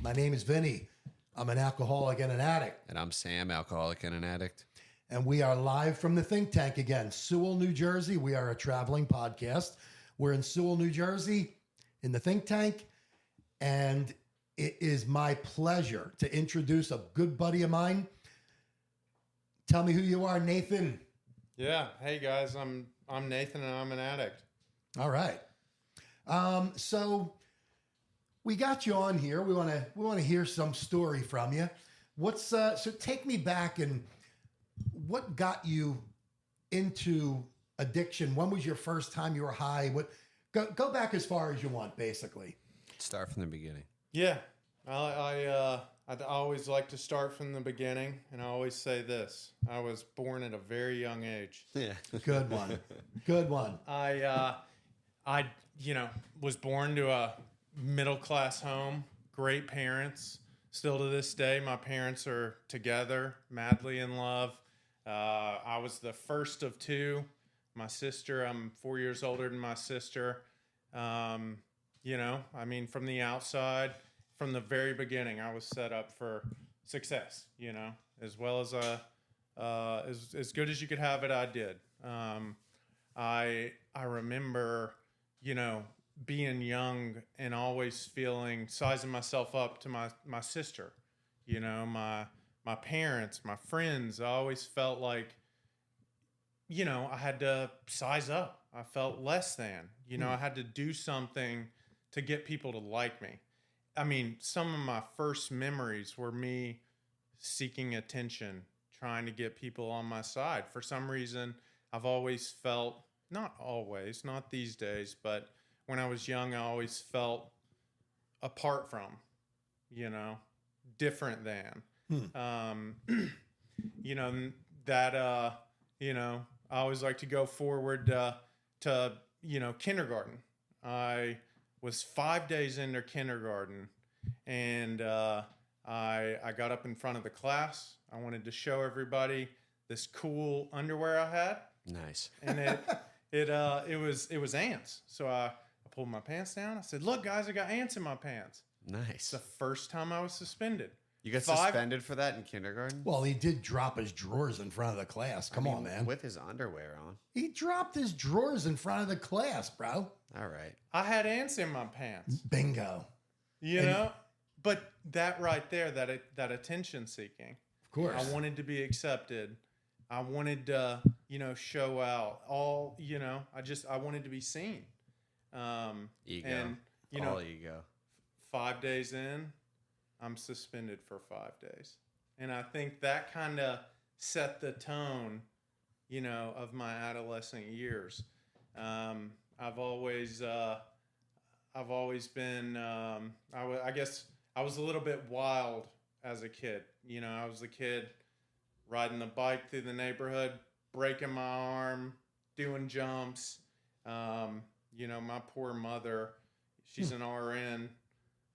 My name is Vinny. I'm an alcoholic and an addict. And I'm Sam, alcoholic and an addict. And we are live from the think tank again, Sewell, New Jersey. We are a traveling podcast. We're in Sewell, New Jersey, in the think tank. And it is my pleasure to introduce a good buddy of mine. Tell me who you are, Nathan. Yeah. Hey guys, I'm Nathan and I'm an addict. All right. So we got you on here. We want to hear some story from you. So take me back and what got you into addiction? When was your first time you were high? Go back as far as you want, basically. Start from the beginning. Yeah. I always like to start from the beginning, and I always say this: I was born at a very young age. Yeah. Good one. Good one. I was born to a middle-class home, great parents. Still to this day, my parents are together, madly in love. I was the first of two. My sister, I'm 4 years older than my sister. From the outside, from the very beginning, I was set up for success, as well as as good as you could have it, I did. I remember, being young and always sizing myself up to my sister, my parents, my friends. I always felt like, I had to size up. I felt less than, I had to do something to get people to like me. I mean, some of my first memories were me seeking attention, trying to get people on my side. For some reason, I've always felt, not always, not these days, but when I was young, I always felt apart from, different than. I always like to go forward to kindergarten. I was 5 days into kindergarten, and I got up in front of the class. I wanted to show everybody this cool underwear I had. Nice. And it was ants. So I pulled my pants down. I said, "Look, guys, I got ants in my pants." Nice. It's the first time I was suspended. You got suspended for that in kindergarten? Well, he did drop his drawers in front of the class. Come on, man. With his underwear on. He dropped his drawers in front of the class, bro. All right. I had ants in my pants. Bingo. But that right there, that attention seeking. Of course. I wanted to be accepted. I wanted to, show out. I wanted to be seen. Ego. And, all ego. 5 days in, I'm suspended for 5 days. And I think that kind of set the tone, of my adolescent years. I've always been, I guess I was a little bit wild as a kid. I was a kid riding the bike through the neighborhood, breaking my arm, doing jumps. My poor mother, she's an RN.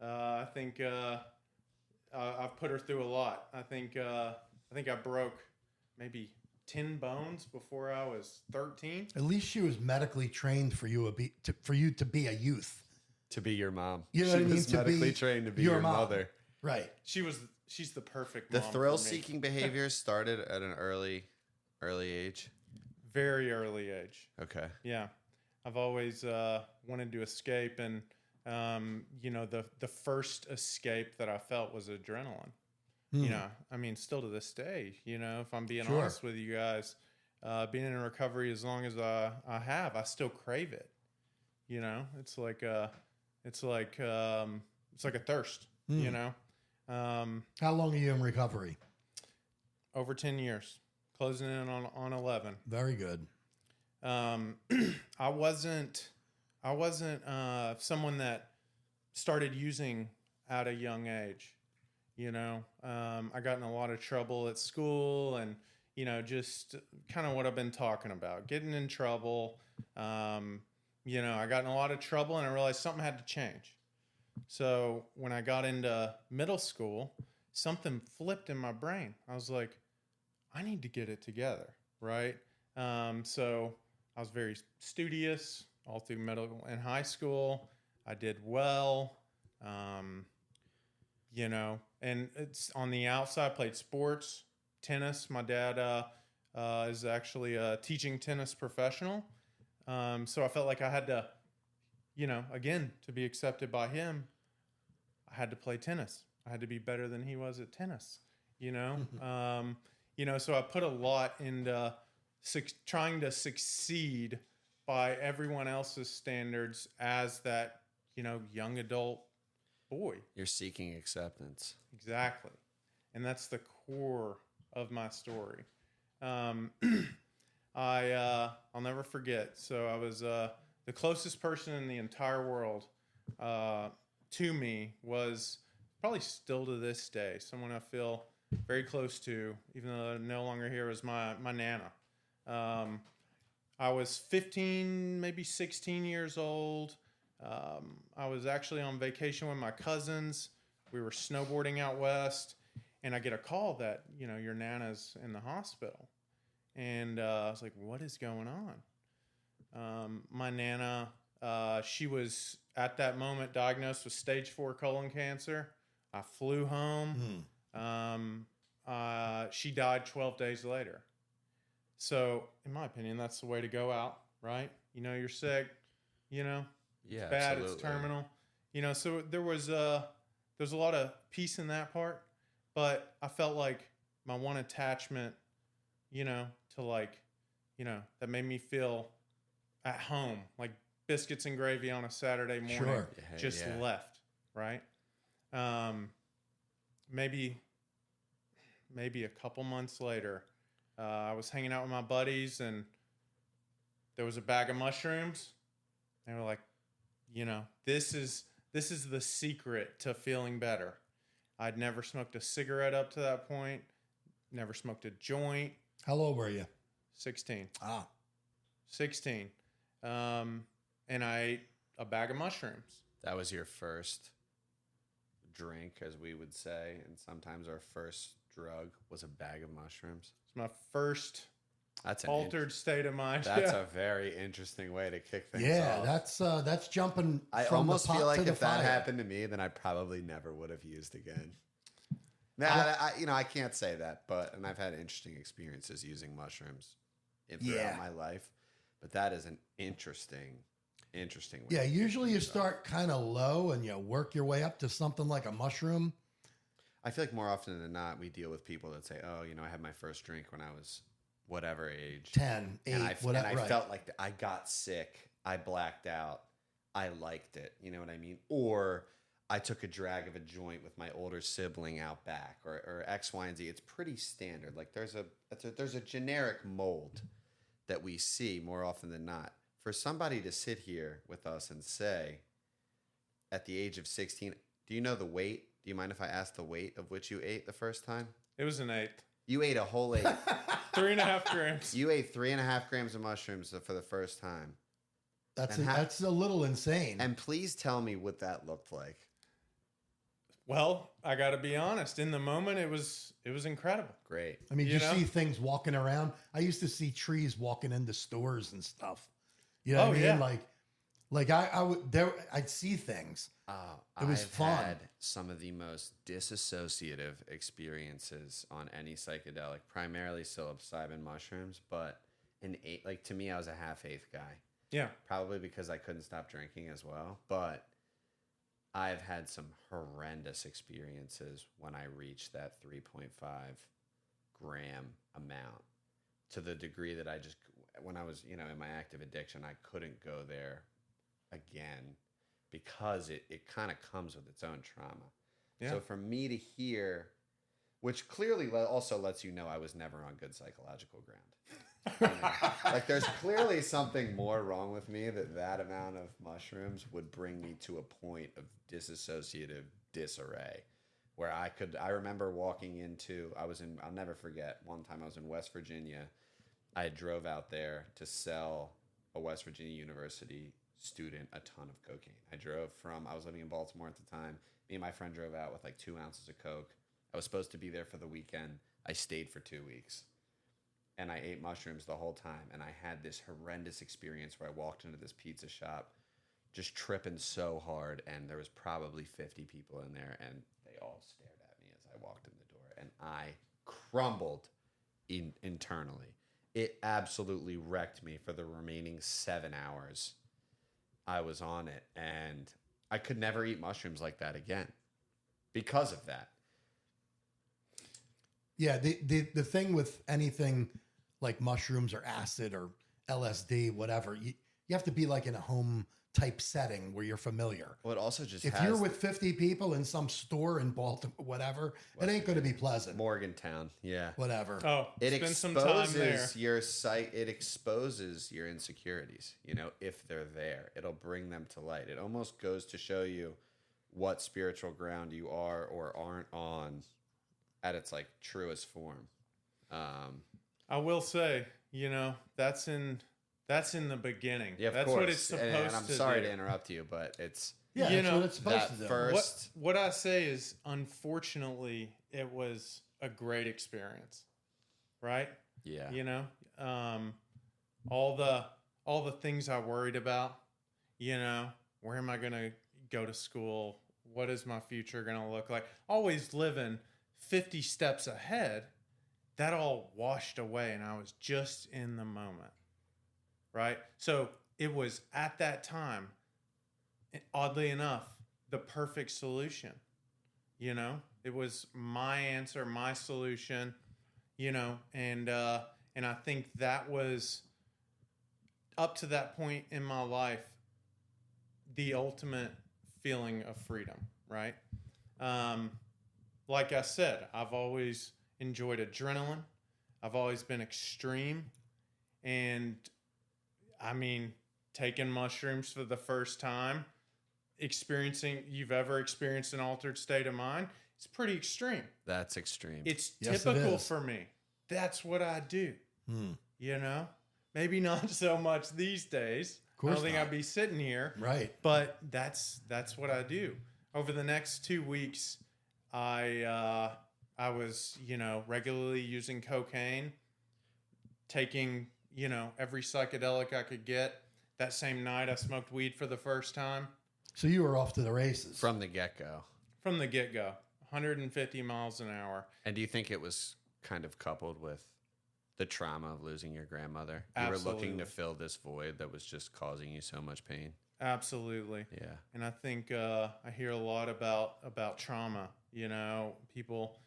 I think I've put her through a lot. I think I broke maybe 10 bones before I was 13. At least she was medically trained for you to be a youth. To be your mom. You know she what I mean? was medically trained to be your mother. Right. She's the perfect The mom thrill-seeking behavior started at an early age? Very early age. Okay. Yeah. I've always wanted to escape, and the first escape that I felt was adrenaline. Still to this day, if I'm being honest with you guys, being in recovery as long as I have, I still crave it. It's like a thirst. How long are you in recovery? Over 10 years, closing in on 11. Very good. I wasn't someone that started using at a young age. I got in a lot of trouble at school, and just kind of what I've been talking about, getting in trouble. I got in a lot of trouble, and I realized something had to change. So when I got into middle school, something flipped in my brain. I was like, I need to get it together, right? So I was very studious all through middle and high school. I did well. and it's on the outside, played sports, tennis. My dad is actually a teaching tennis professional. So I felt like I had to, again, to be accepted by him, I had to play tennis. I had to be better than he was at tennis, so I put a lot into trying to succeed by everyone else's standards as that, young adult boy. You're seeking acceptance. Exactly. And that's the core of my story. I'll never forget. So I was the closest person in the entire world to me was probably still to this day someone I feel very close to, even though they're no longer here, was my Nana. I was 15, maybe 16 years old. I was actually on vacation with my cousins. We were snowboarding out west, and I get a call that, your Nana's in the hospital. And I was like, what is going on? My Nana, she was at that moment diagnosed with stage 4 colon cancer. I flew home. She died 12 days later. So, in my opinion, that's the way to go out, right? You're sick, Yeah, it's bad, absolutely. it's terminal. So there's a lot of peace in that part, but I felt like my one attachment, to that made me feel at home, like biscuits and gravy on a Saturday morning, Sure. just left, right? Maybe a couple months later, I was hanging out with my buddies, and there was a bag of mushrooms. They were like, this is the secret to feeling better. I'd never smoked a cigarette up to that point, never smoked a joint. How old were you? 16. 16. And I ate a bag of mushrooms. That was your first drink, as we would say, and sometimes our first drug was a bag of mushrooms. It's my first That's altered state of mind. That's a very interesting way to kick things Yeah, off. that's jumping I from almost the pot feel like to the if that fire. happened to me, then I probably never would have used again. Now, I can't say that, and I've had interesting experiences using mushrooms throughout my life, but that is an interesting way. Yeah, to kick usually you things off. start kind of low and you work your way up to something like a mushroom. I feel like more often than not, we deal with people that say, "Oh, I had my first drink when I was whatever age, 10, 8, and I whatever. Right. felt like I got sick, I blacked out, I liked it." You know what I mean? Or I took a drag of a joint with my older sibling out back, or X, Y, and Z. It's pretty standard. Like there's a generic mold that we see more often than not. For somebody to sit here with us and say, at the age of 16, do you know the weight? Do you mind if I ask the weight of which you ate the first time? It was an eighth. You ate a whole eighth. 3.5 grams. You ate 3.5 grams of mushrooms for the first time. That's a little insane. And please tell me what that looked like. Well, I got to be honest. In the moment, it was incredible. Great. I mean, you see things walking around. I used to see trees walking into stores and stuff. You know what I mean? Yeah. Like I'd see things. It was fun. I've had some of the most disassociative experiences on any psychedelic, primarily psilocybin mushrooms, but to me, I was a half-eighth guy. Yeah. Probably because I couldn't stop drinking as well. But I've had some horrendous experiences when I reached that 3.5 gram amount, to the degree that when I was, in my active addiction, I couldn't go there again, because it kind of comes with its own trauma. Yeah. So for me to hear, which clearly also lets you know I was never on good psychological ground. Like there's clearly something more wrong with me that amount of mushrooms would bring me to a point of disassociative disarray, where I remember walking into, I'll never forget, one time I was in West Virginia. I drove out there to sell a West Virginia University student a ton of cocaine. I was living in Baltimore at the time. Me and my friend drove out with like 2 ounces of coke. I was supposed to be there for the weekend. I stayed for 2 weeks. And I ate mushrooms the whole time. And I had this horrendous experience where I walked into this pizza shop just tripping so hard. And there was probably 50 people in there. And they all stared at me as I walked in the door, and I crumbled internally. It absolutely wrecked me for the remaining 7 hours I was on it, and I could never eat mushrooms like that again because of that. Yeah, the thing with anything like mushrooms or acid or LSD, whatever, you have to be like in a home type setting where you're familiar. Well, it also just If you're with 50 people in some store in Baltimore, whatever, it ain't going to be pleasant. Morgantown, yeah. Whatever. Oh, It spend some time there. exposes your sight. It exposes your insecurities. You know, if they're there, it'll bring them to light. It almost goes to show you what spiritual ground you are or aren't on at its like truest form. I will say, you know, that's in the beginning. Yeah, of that's course. what it's supposed and I'm to sorry do. to interrupt you, but it's Yeah, you that's know, what it's supposed that to do. first. What I say is, unfortunately, it was a great experience, right? Yeah. You know, all the things I worried about. You know, where am I going to go to school? What is my future going to look like? Always living 50 steps ahead. That all washed away, and I was just in the moment, right? So it was at that time, oddly enough, the perfect solution. You know, it was my answer, my solution. You know, and I think that was up to that point in my life the ultimate feeling of freedom, right? Like I said, I've always enjoyed adrenaline. I've always been extreme. And I mean, taking mushrooms for the first time, you've ever experienced an altered state of mind, it's pretty extreme. That's extreme. It's Yes, typical it is. for me. That's what I do. Hmm. You know, maybe not so much these days. I course don't think not. I'd be sitting here. Right. But that's what I do. Over the next 2 weeks, I was, you know, regularly using cocaine, taking, you know, every psychedelic I could get. That same night, I smoked weed for the first time. So you were off to the races. From the get-go. From the get-go, 150 miles an hour. And do you think it was kind of coupled with the trauma of losing your grandmother? You Absolutely. were looking to fill this void that was just causing you so much pain. Absolutely. Yeah. And I think I hear a lot about trauma. You know, people,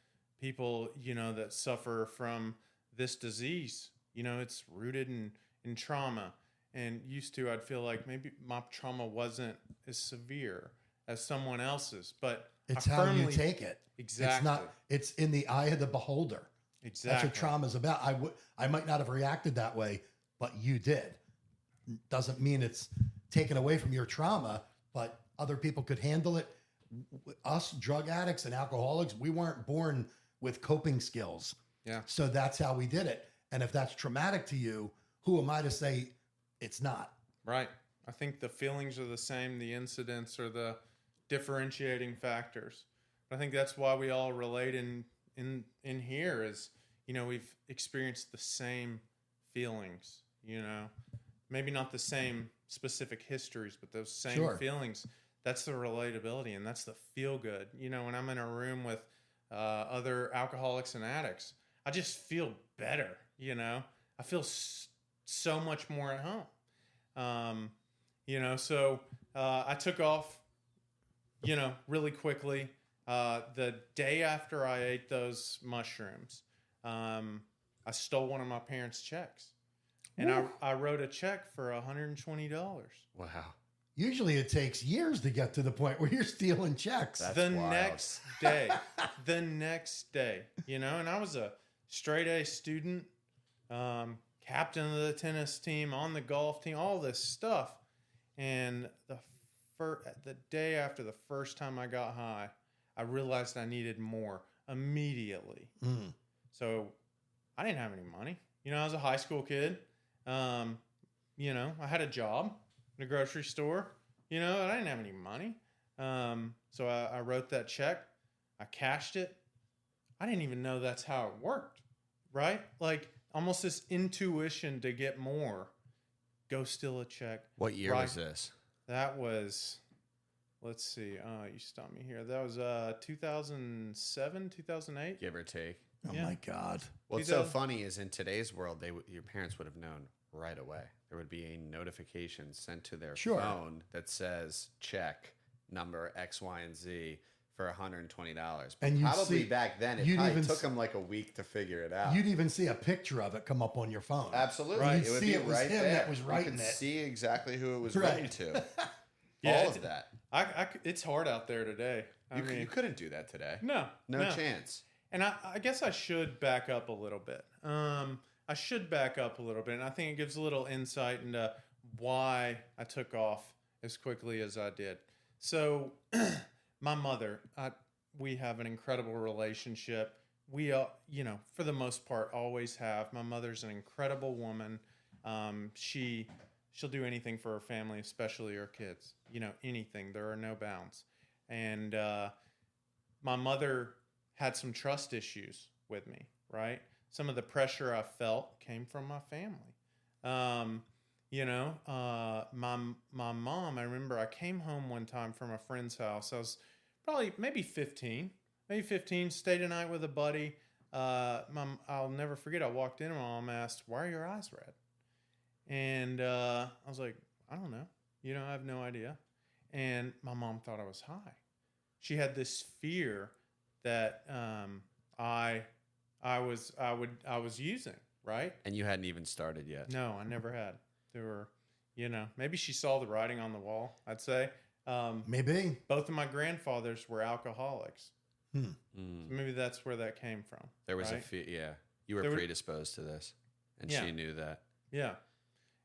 you know, that suffer from this disease. You know, it's rooted in trauma. And used to, I'd feel like maybe my trauma wasn't as severe as someone else's, but It's I how you firmly- take it. Exactly. It's not. It's in the eye of the beholder. Exactly. That's what trauma's about. I might not have reacted that way, but you did. Doesn't mean it's taken away from your trauma, but other people could handle it. Us drug addicts and alcoholics, we weren't born with coping skills. Yeah. So that's how we did it. And if that's traumatic to you, who am I to say it's not? Right. I think the feelings are the same. The incidents are the differentiating factors. I think that's why we all relate in here is, you know, we've experienced the same feelings, you know, maybe not the same specific histories, but those same Sure. feelings. That's the relatability and that's the feel good. You know, when I'm in a room with other alcoholics and addicts, I just feel better, you know, I feel so much more at home. You know, so I took off, you know, really quickly. The day after I ate those mushrooms, I stole one of my parents' checks. And I wrote a check for $120. Wow. Usually it takes years to get to the point where you're stealing checks. That's the wild. next day, you know, and I was a straight A student, captain of the tennis team, on the golf team, all this stuff. And the day after the first time I got high, I realized I needed more immediately. Mm. So I didn't have any money. You know, I was a high school kid. You know, I had a job in a grocery store. You know, and I didn't have any money. So I wrote that check. I cashed it. I didn't even know that's how it worked, right? Like almost this intuition to get more. Go steal a check. What year Right. was this? That was let's see. You stopped me here. That was 2007, 2008. Give or take. Oh Yeah. my God. What's so 2000 funny is in today's world, your parents would have known right away. There would be a notification sent to their Sure. phone that says check number X, Y, and Z for $120. But And you'd probably see- back then, it you'd probably even took s- them like a week to figure it out. You'd even see a picture of it come up on your phone. Absolutely. Right. It would See, be it was right him there. that was You writing could it. see exactly who it was Right. written to. Yeah, All of that. it's hard out there today. You couldn't do that today. No chance. And I guess I should back up a little bit. And I think it gives a little insight into why I took off as quickly as I did. So, my mother, we have an incredible relationship. We, for the most part, always have. My mother's an incredible woman. She'll do anything for her family, especially her kids. Anything. There are no bounds. And my mother had some trust issues with me, right? Some of the pressure I felt came from my family. My mom, I remember I came home one time from a friend's house. I was maybe 15, stayed a night with a buddy. I'll never forget, I walked in and my mom asked, "Why are your eyes red?" And I was like, "I don't know. I have no idea." And my mom thought I was high. She had this fear that I was using, right? And you hadn't even started yet. No, I never had. There were, maybe she saw the writing on the wall, I'd say. Maybe. Both of my grandfathers were alcoholics. Hmm. So maybe that's where that came from. There was right? a fear. Yeah. You were There were- predisposed to this. And Yeah. she knew that. Yeah.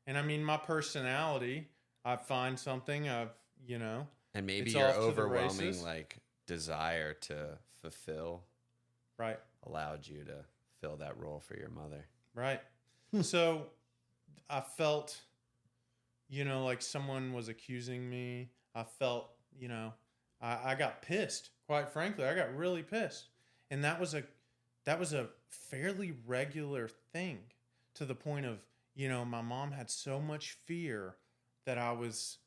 And I mean, my personality, I find something, And maybe It's your off to the overwhelming races. desire to fulfill right. allowed you to fill that role for your mother. Right. So I felt, like someone was accusing me. I felt, I got pissed. Quite frankly, I got really pissed. And that was a fairly regular thing, to the point of, my mom had so much fear that I was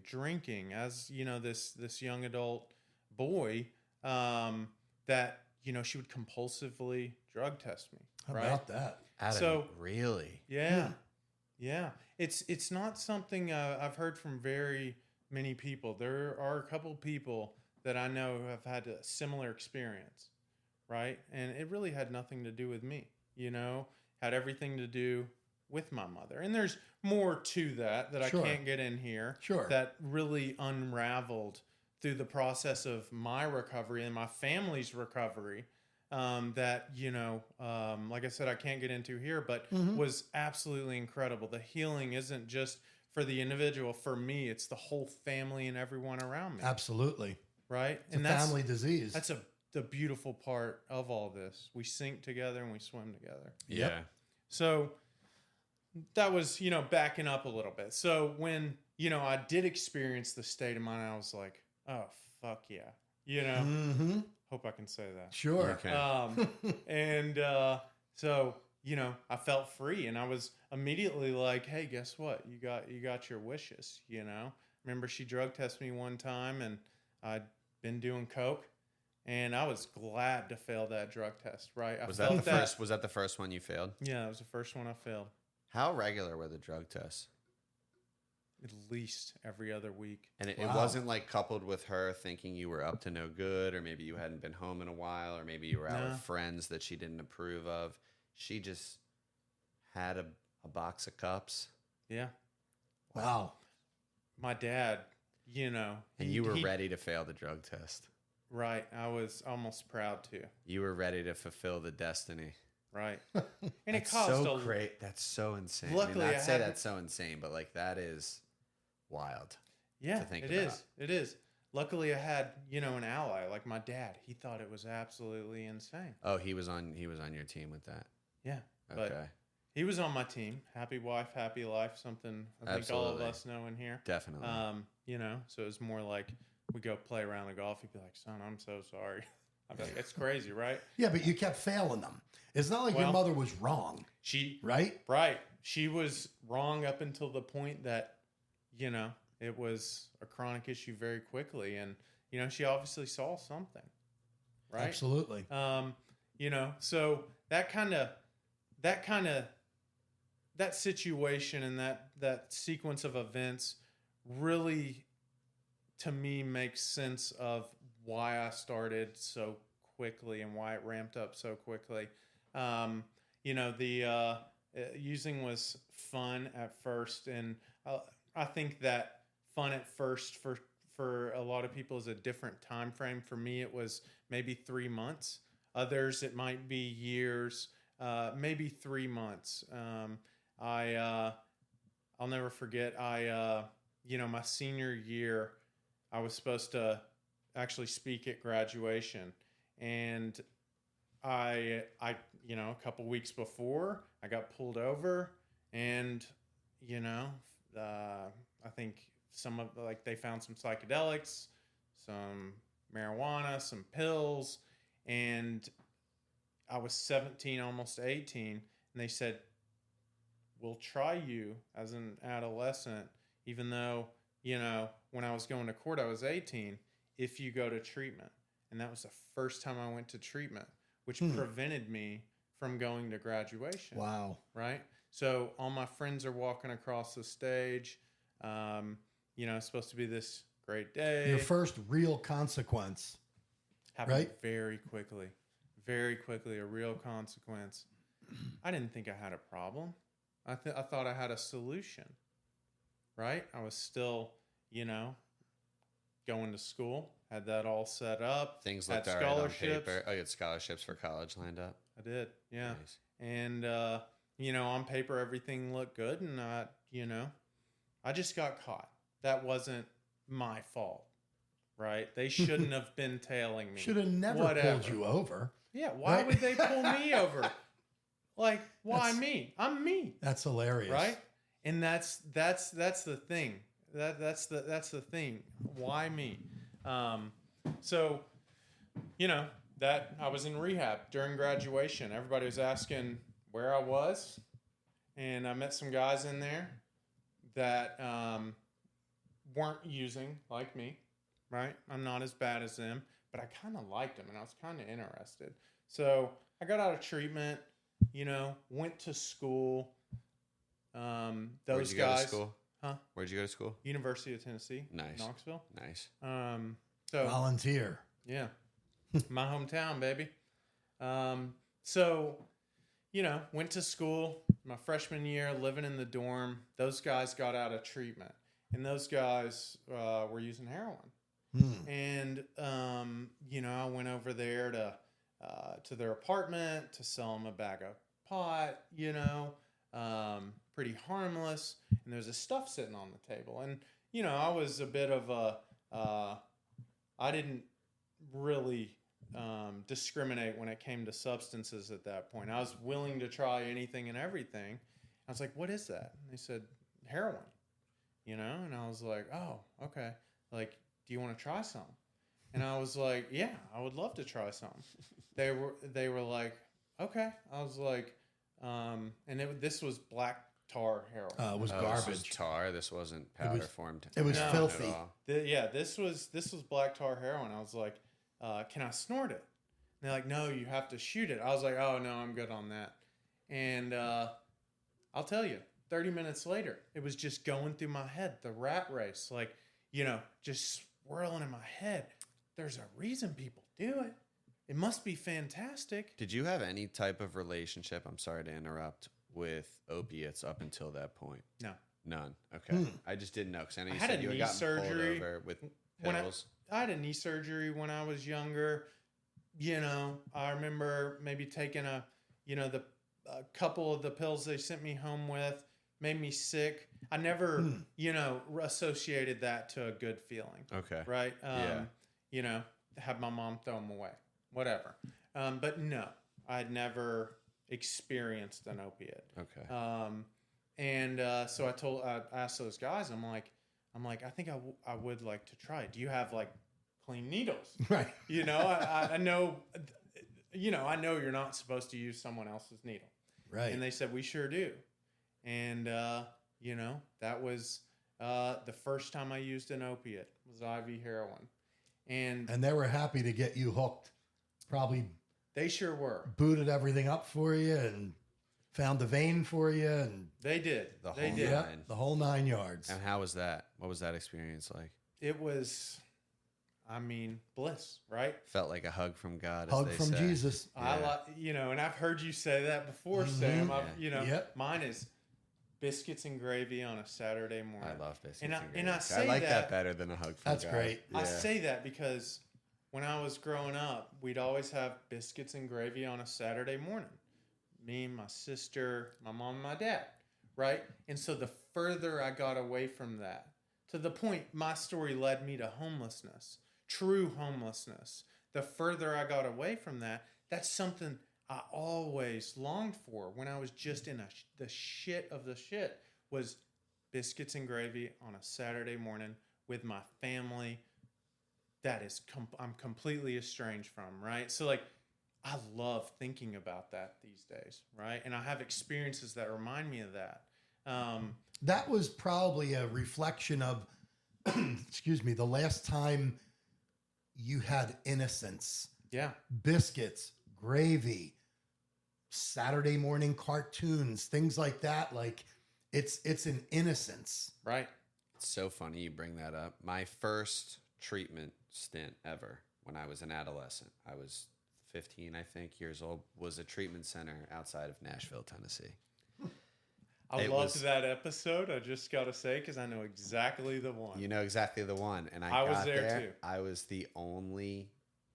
drinking as, this young adult boy, that, she would compulsively drug test me. How right? about that? Really? Yeah. Yeah. It's not something I've heard from very many people. There are a couple people that I know who have had a similar experience, right? And it really had nothing to do with me, had everything to do with my mother. And there's more to that Sure. I can't get in here. Sure. That really unraveled through the process of my recovery and my family's recovery. That, like I said, I can't get into here, but was absolutely incredible. The healing isn't just for the individual. For me, it's the whole family and everyone around me. Absolutely. Right? It's a family disease. That's the beautiful part of all this. We sink together and we swim together. Yeah. Yep. So that was, backing up a little bit. So when, I did experience the state of mind, I was like, oh, fuck yeah. Mm-hmm. Hope I can say that. Sure. Okay. So, I felt free, and I was immediately like, hey, guess what? You got your wishes, Remember, she drug tested me one time, and I'd been doing coke, and I was glad to fail that drug test, right? Was that the first one you failed? Yeah, it was the first one I failed. How regular were the drug tests? At least every other week. And it Wow. wasn't like coupled with her thinking you were up to no good, or maybe you hadn't been home in a while, or maybe you were out No. with friends that she didn't approve of. She just had a box of cups. Yeah. Wow. My dad, And you were ready to fail the drug test. Right. I was almost proud to. You were ready to fulfill the destiny. Right. And it That's caused so a great. That's so insane. Luckily, I mean, I not say had- that's so insane, but like that wild. Yeah, to think it about. is. It is. Luckily, I had an ally like my dad. He thought it was absolutely insane. Oh, he was on your team with that. Yeah, Okay. but he was on my team. Happy wife, happy life. Something I think all of Absolutely. us know in here. Definitely. So it was more like we go play around the golf. He'd be like, "Son, I'm so sorry." I'd be like, "It's crazy, right?" Yeah, but you kept failing them. It's not like your Well- mother was wrong, She right? Right. She was wrong up until the point that, it was a chronic issue very quickly. And, you know, she obviously saw something, right? Absolutely. You know, so that situation and that sequence of events really, to me, makes sense of why I started so quickly and why it ramped up so quickly. You know, the using was fun at first, and I think that fun at first for a lot of people is a different time frame. For me, it was maybe 3 months. Others, it might be years, maybe 3 months. I'll never forget. You know, my senior year, I was supposed to actually speak at graduation, and I, you know, a couple weeks before, I got pulled over, and you know, I think they found some psychedelics, some marijuana, some pills, and I was 17, almost 18, and they said, we'll try you as an adolescent, even though, you know, when I was going to court, I was 18, if you go to treatment. And that was the first time I went to treatment, which prevented me from going to graduation. Wow. Right? So all my friends are walking across the stage. You know, it's supposed to be this great day. Your first real consequence. Happened right? very quickly, a real consequence. I didn't think I had a problem. I thought I had a solution, right? I was still, you know, going to school, had that all set up. Things had looked all right on scholarships. paper. Oh, you had scholarships for college lined up. I did, yeah. Nice. And, you know, on paper, everything looked good. And, you know, I just got caught. That wasn't my fault, right? They shouldn't have been tailing me. Should have never pulled you over. Yeah, why would they pull me over? Like, why me? I'm me. That's hilarious. Right? And that's the thing. That's the thing. Why me? So, you know, that I was in rehab during graduation. Everybody was asking where I was, and I met some guys in there that weren't using like me. Right? I'm not as bad as them, but I kind of liked them, and I was kind of interested. So I got out of treatment. You know, went to school. Those Where'd you guys. go to school? Huh? Where'd you go to school? University of Tennessee. Nice. Knoxville. Nice. So Volunteer. yeah, my hometown, baby. So, you know, went to school my freshman year, living in the dorm. Those guys got out of treatment, and those guys were using heroin. And you know, I went over there to their apartment to sell them a bag of pot, you know, pretty harmless. And there's this stuff sitting on the table. And, you know, I was a bit of I didn't really discriminate when it came to substances at that point. I was willing to try anything and everything. I was like, what is that? And they said, heroin, you know? And I was like, oh, okay. Like, do you want to try some? And I was like, yeah, I would love to try some. They were like, okay. I was like, this was black tar heroin. It was This garbage. was tar. This wasn't powder formed. It was No. filthy. At all. This was black tar heroin. I was like, can I snort it? And they're like, no, you have to shoot it. I was like, oh no, I'm good on that. And I'll tell you, 30 minutes later, it was just going through my head, the rat race, like, you know, just swirling in my head. There's a reason people do it. It must be fantastic. Did you have any type of relationship, I'm sorry to interrupt, with opiates up until that point? No. None. Okay. I just didn't know because I know you I had said a you had knee gotten surgery pulled over with when pills. I had a knee surgery when I was younger. You know, I remember maybe taking a couple of the pills they sent me home with made me sick. I never, you know, associated that to a good feeling. Okay. Right? Yeah. You know, have my mom throw them away. Whatever. But no, I'd never experienced an opiate. Okay. So I asked those guys, I'm like, I think I would like to try it. Do you have like clean needles? Right. You know, I know, you know, I know you're not supposed to use someone else's needle. Right. And they said, we sure do. And, you know, that was The first time I used an opiate was IV heroin. And And they were happy to get you hooked. Probably they sure were. booted everything up for you and found the vein for you. And They did. The They whole did. yeah, nine. the whole 9 yards. And how was that? What was that experience like? It was, I mean, bliss, right? Felt like a hug from God. Hug as they from say. Jesus. I Yeah. like, and I've heard you say that before, Sam. Yeah. Yep. Mine is biscuits and gravy on a Saturday morning. I love biscuits And I- and and I gravy. say like that- better than a hug from That's God. great. I Yeah. say that because when I was growing up, we'd always have biscuits and gravy on a Saturday morning. Me, my sister, my mom, and my dad, right? And so the further I got away from that, to the point my story led me to homelessness, true homelessness. The further I got away from that, that's something I always longed for when I was just in the shit of the shit, was biscuits and gravy on a Saturday morning with my family that is I'm completely estranged from, right? So like I love thinking about that these days, right? And I have experiences that remind me of that. That was probably a reflection of, excuse me, the last time you had innocence. Yeah. Biscuits, gravy, Saturday morning cartoons, things like that. Like it's an innocence. Right. It's so funny you bring that up. My first treatment stint ever when I was an adolescent, I was 15, I think, years old, was a treatment center outside of Nashville, Tennessee. I It loved was- that episode. I just got to say, because I know exactly the one. You know exactly the one. And I was got there too. I was the only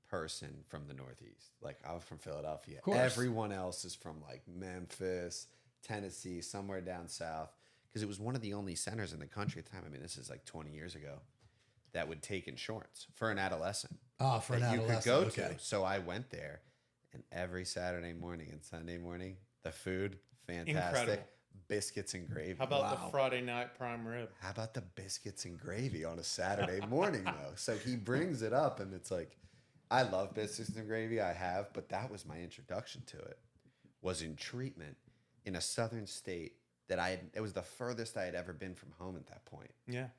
person from the Northeast. Like, I was from Philadelphia. course. Everyone else is from like Memphis, Tennessee, somewhere down south. Because it was one of the only centers in the country at the time. I mean, this is like 20 years ago, that would take insurance for an adolescent. Ah, for an that you adolescent. could go Okay. to. So I went there, and every Saturday morning and Sunday morning, the food, fantastic. Incredible. Biscuits and gravy. How about Wow. the Friday night prime rib? How about the biscuits and gravy on a Saturday morning, though? So he brings it up, and it's like, I love biscuits and gravy. I have, but that was my introduction to it. Was in treatment in a southern state that it was the furthest I had ever been from home at that point, Yeah.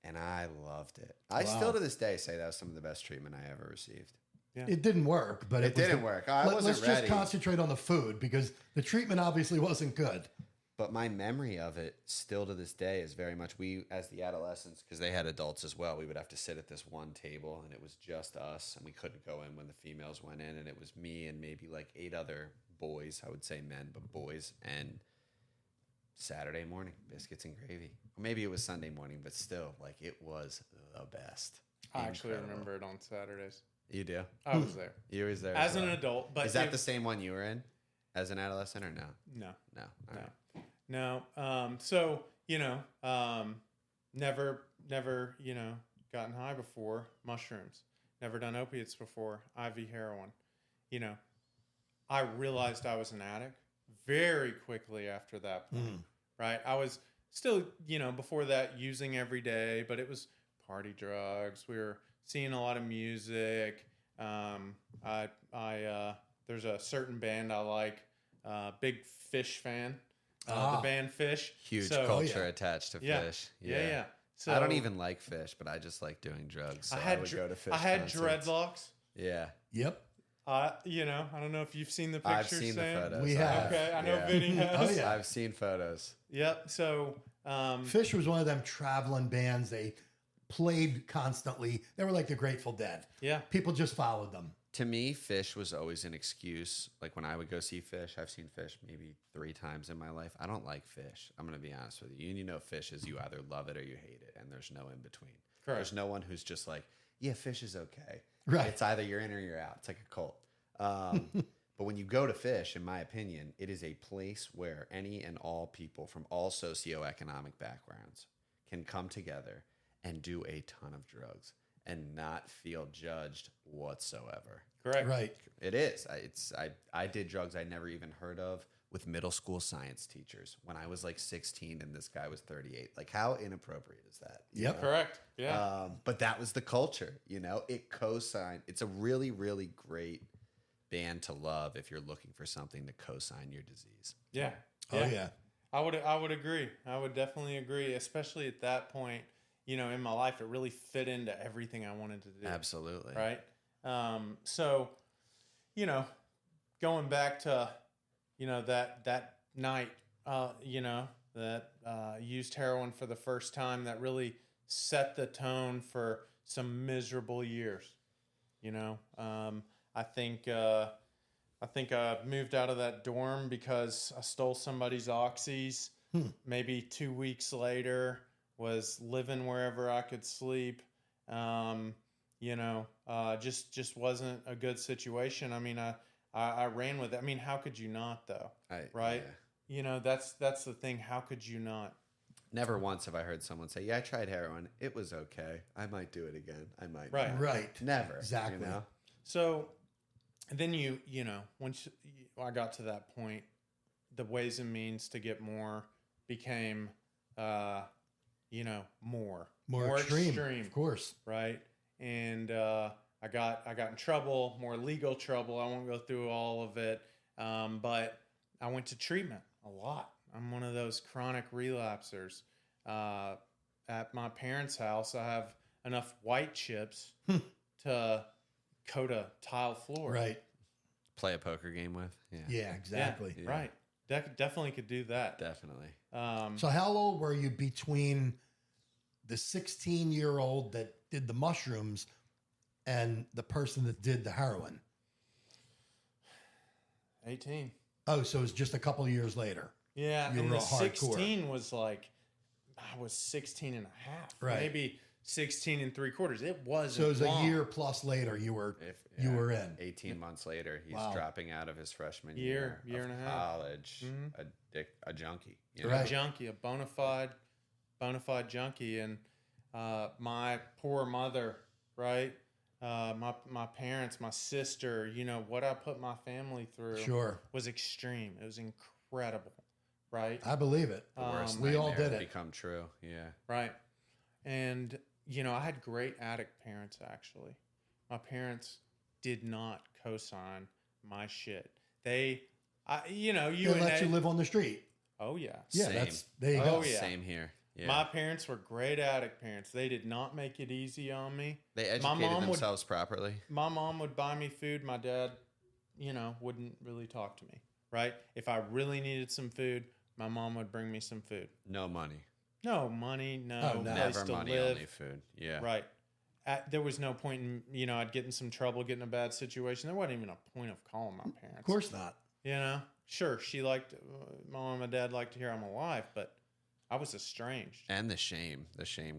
and I loved it. I Wow. still to this day say that was some of the best treatment I ever received. It didn't work, but It was didn't work. I wasn't let's ready. just concentrate on the food because the treatment obviously wasn't good. But my memory of it still to this day is very much we, as the adolescents, because they had adults as well, we would have to sit at this one table and it was just us and we couldn't go in when the females went in, and it was me and maybe like 8 other boys. I would say men, but boys. And Saturday morning, biscuits and gravy. Or maybe it was Sunday morning, but still, like, it was the best. I actually Incredible. remember it on Saturdays. You do? I was there You was there as an well. adult, but Is that it- the same one you were in as an adolescent or no? no. No. All No. right. No. So, never, gotten high before, mushrooms, never done opiates before, IV heroin. I realized I was an addict very quickly after that point, right? I was still, before that using every day, but it was party drugs. We were seeing a lot of music. There's a certain band I like, big Fish fan. The band Fish. Huge So- culture yeah. attached to Yeah. fish. Yeah. So I don't even like fish, but I just like doing drugs. So I had would go to fish. I had concerts. dreadlocks. Yeah, Yep. I don't know if you've seen the pictures. I've seen Sam. the photos. We I have. Okay, I know Yeah. Vinny has. Oh, yeah. I've seen photos. Yep. So, Fish was one of them traveling bands. They played constantly. They were like the Grateful Dead. yeah. People just followed them. To me, fish was always an excuse. Like when I would go see fish, I've seen fish maybe 3 times in my life. I don't like fish. I'm going to be honest with you. And you know, fish is you either love it or you hate it, and there's no in between. Correct. There's no one who's just like, yeah, fish is okay. Right. It's either you're in or you're out. It's like a cult. But when you go to fish, in my opinion, it is a place where any and all people from all socioeconomic backgrounds can come together and do a ton of drugs and not feel judged whatsoever. Correct. Right. It is. I did drugs I never even heard of with middle school science teachers when I was like 16 and this guy was 38. Like, how inappropriate is that? you Yep. know? Correct. Yeah. But that was the culture, It co-signed. It's a really, really great band to love if you're looking for something to co-sign your disease. yeah. Oh, yeah. I would agree. I would definitely agree, especially at that point, in my life, it really fit into everything I wanted to do. Absolutely. Right. So, you know, going back to, that night, that used heroin for the first time, that really set the tone for some miserable years. I think I moved out of that dorm because I stole somebody's oxys. Maybe 2 weeks later, was living wherever I could sleep. Just wasn't a good situation. I mean, I ran with it. I mean, how could you not though? Right? Yeah. That's the thing. How could you not? Never once have I heard someone say, "Yeah, I tried heroin. It was okay. I might do it again. I might." Right. not." Right. Never. Exactly. So then once I got to that point, the ways and means to get more became, more extreme, of course. right? And I got in trouble, more legal trouble. I won't go through all of it, but I went to treatment a lot. I'm one of those chronic relapsers. At my parents' house, I have enough white chips to coat a tile floor. Right. Play a poker game with. Yeah. Yeah, exactly. Yeah, right. Definitely could do that. Definitely. So how old were you between the 16-year-old that did the mushrooms and the person that did the heroin? 18. Oh, so it was just a couple of years later. Yeah, You and were the hardcore. 16 was like, I was 16 and a half. Right. Maybe 16 and 3/4. It wasn't So it was long. a year plus later you were in. 18 months later, he's Wow. dropping out of his freshman Year year and of a half. college, a junkie. Right. A junkie, a bona fide junkie. And my poor mother, right? My parents, my sister, what I put my family through Sure. was extreme. It was incredible, right? I believe it. The worst we all nightmare did it. become true. Yeah. Right. And, I had great addict parents, actually. My parents did not co-sign my shit. You They and let you live on the street. Oh, yeah. Yeah, Same. there you Oh, go. yeah. Same here. Yeah. My parents were great addict parents. They did not make it easy on me. They My educated mom would- themselves properly. My mom would buy me food. My dad, wouldn't really talk to me, right? If I really needed some food, my mom would bring me some food. No money. No money, no Oh, no. place Never to money, live. only food. Yeah. Right. There was no point in, I'd get in some trouble, get in a bad situation. There wasn't even a point of calling my parents. Of course not. Sure, my mom and dad liked to hear I'm alive, but I was estranged. And the shame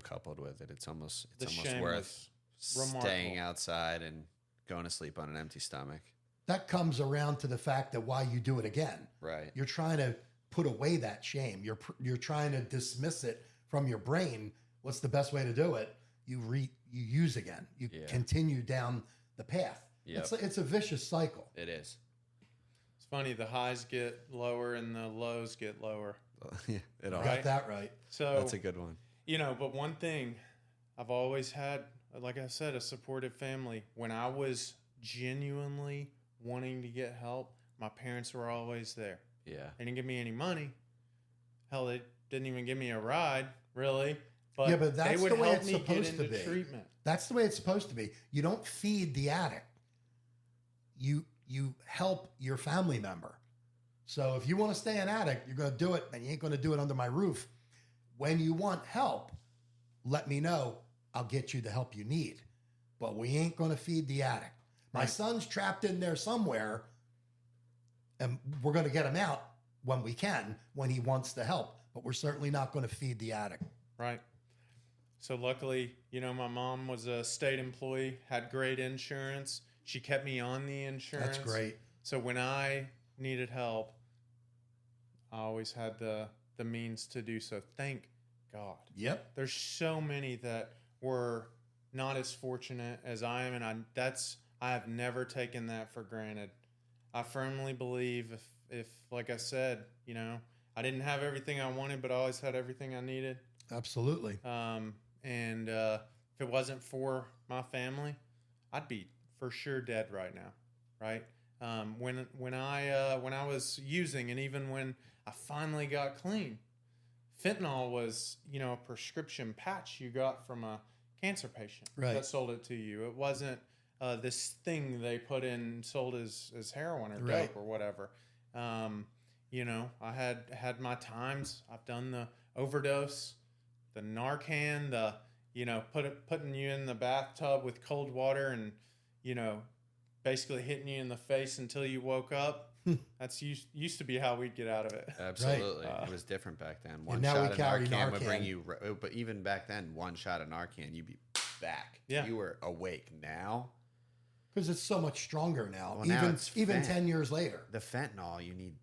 coupled with it. It's almost shame worth was remarkable. staying outside and going to sleep on an empty stomach. That comes around to the fact that why you do it again. Right. You're trying to put away that shame. You're trying to dismiss it from your brain. What's the best way to do it? You use again. You continue down the path. Yep. It's a vicious cycle. It is. It's funny, the highs get lower and the lows get lower. Yeah, it all. Right. Got that right. So That's a good one. but one thing I've always had, like I said, a supportive family. When I was genuinely wanting to get help, my parents were always there. Yeah. They didn't give me any money. Hell, they didn't even give me a ride, really. But Yeah, but that's they would the way help it's me get supposed to into be. treatment. That's the way it's supposed to be. You don't feed the addict. You help your family member. So if you want to stay an addict, you're going to do it, and you ain't going to do it under my roof. When you want help, let me know. I'll get you the help you need. But we ain't going to feed the addict. My son's trapped in there somewhere, and we're going to get him out when we can, when he wants the help. But we're certainly not going to feed the addict. Right. So luckily, my mom was a state employee, had great insurance. She kept me on the insurance. That's great. So when I needed help, I always had the means to do so. Thank God. Yep. There's so many that were not as fortunate as I am, and I have never taken that for granted. I firmly believe if like I said, I didn't have everything I wanted, but I always had everything I needed. Absolutely. And if it wasn't for my family, I'd be for sure dead right now, right? When I was using, and even when I finally got clean. Fentanyl was, a prescription patch you got from a cancer patient that sold it to you. It wasn't this thing they put in, sold as heroin or dope or whatever. I had my times. I've done the overdose, the Narcan, the putting you in the bathtub with cold water and basically hitting you in the face until you woke up. That's used to be how we'd get out of it. Absolutely. It was different back then. One now shot we of carry Narcan would Narcan. bring you, but even back then, one shot of Narcan, you'd be back. Yeah. You were awake. Now, Because it's so much stronger now, Well, now it's even fent- 10 years later. the fentanyl, you need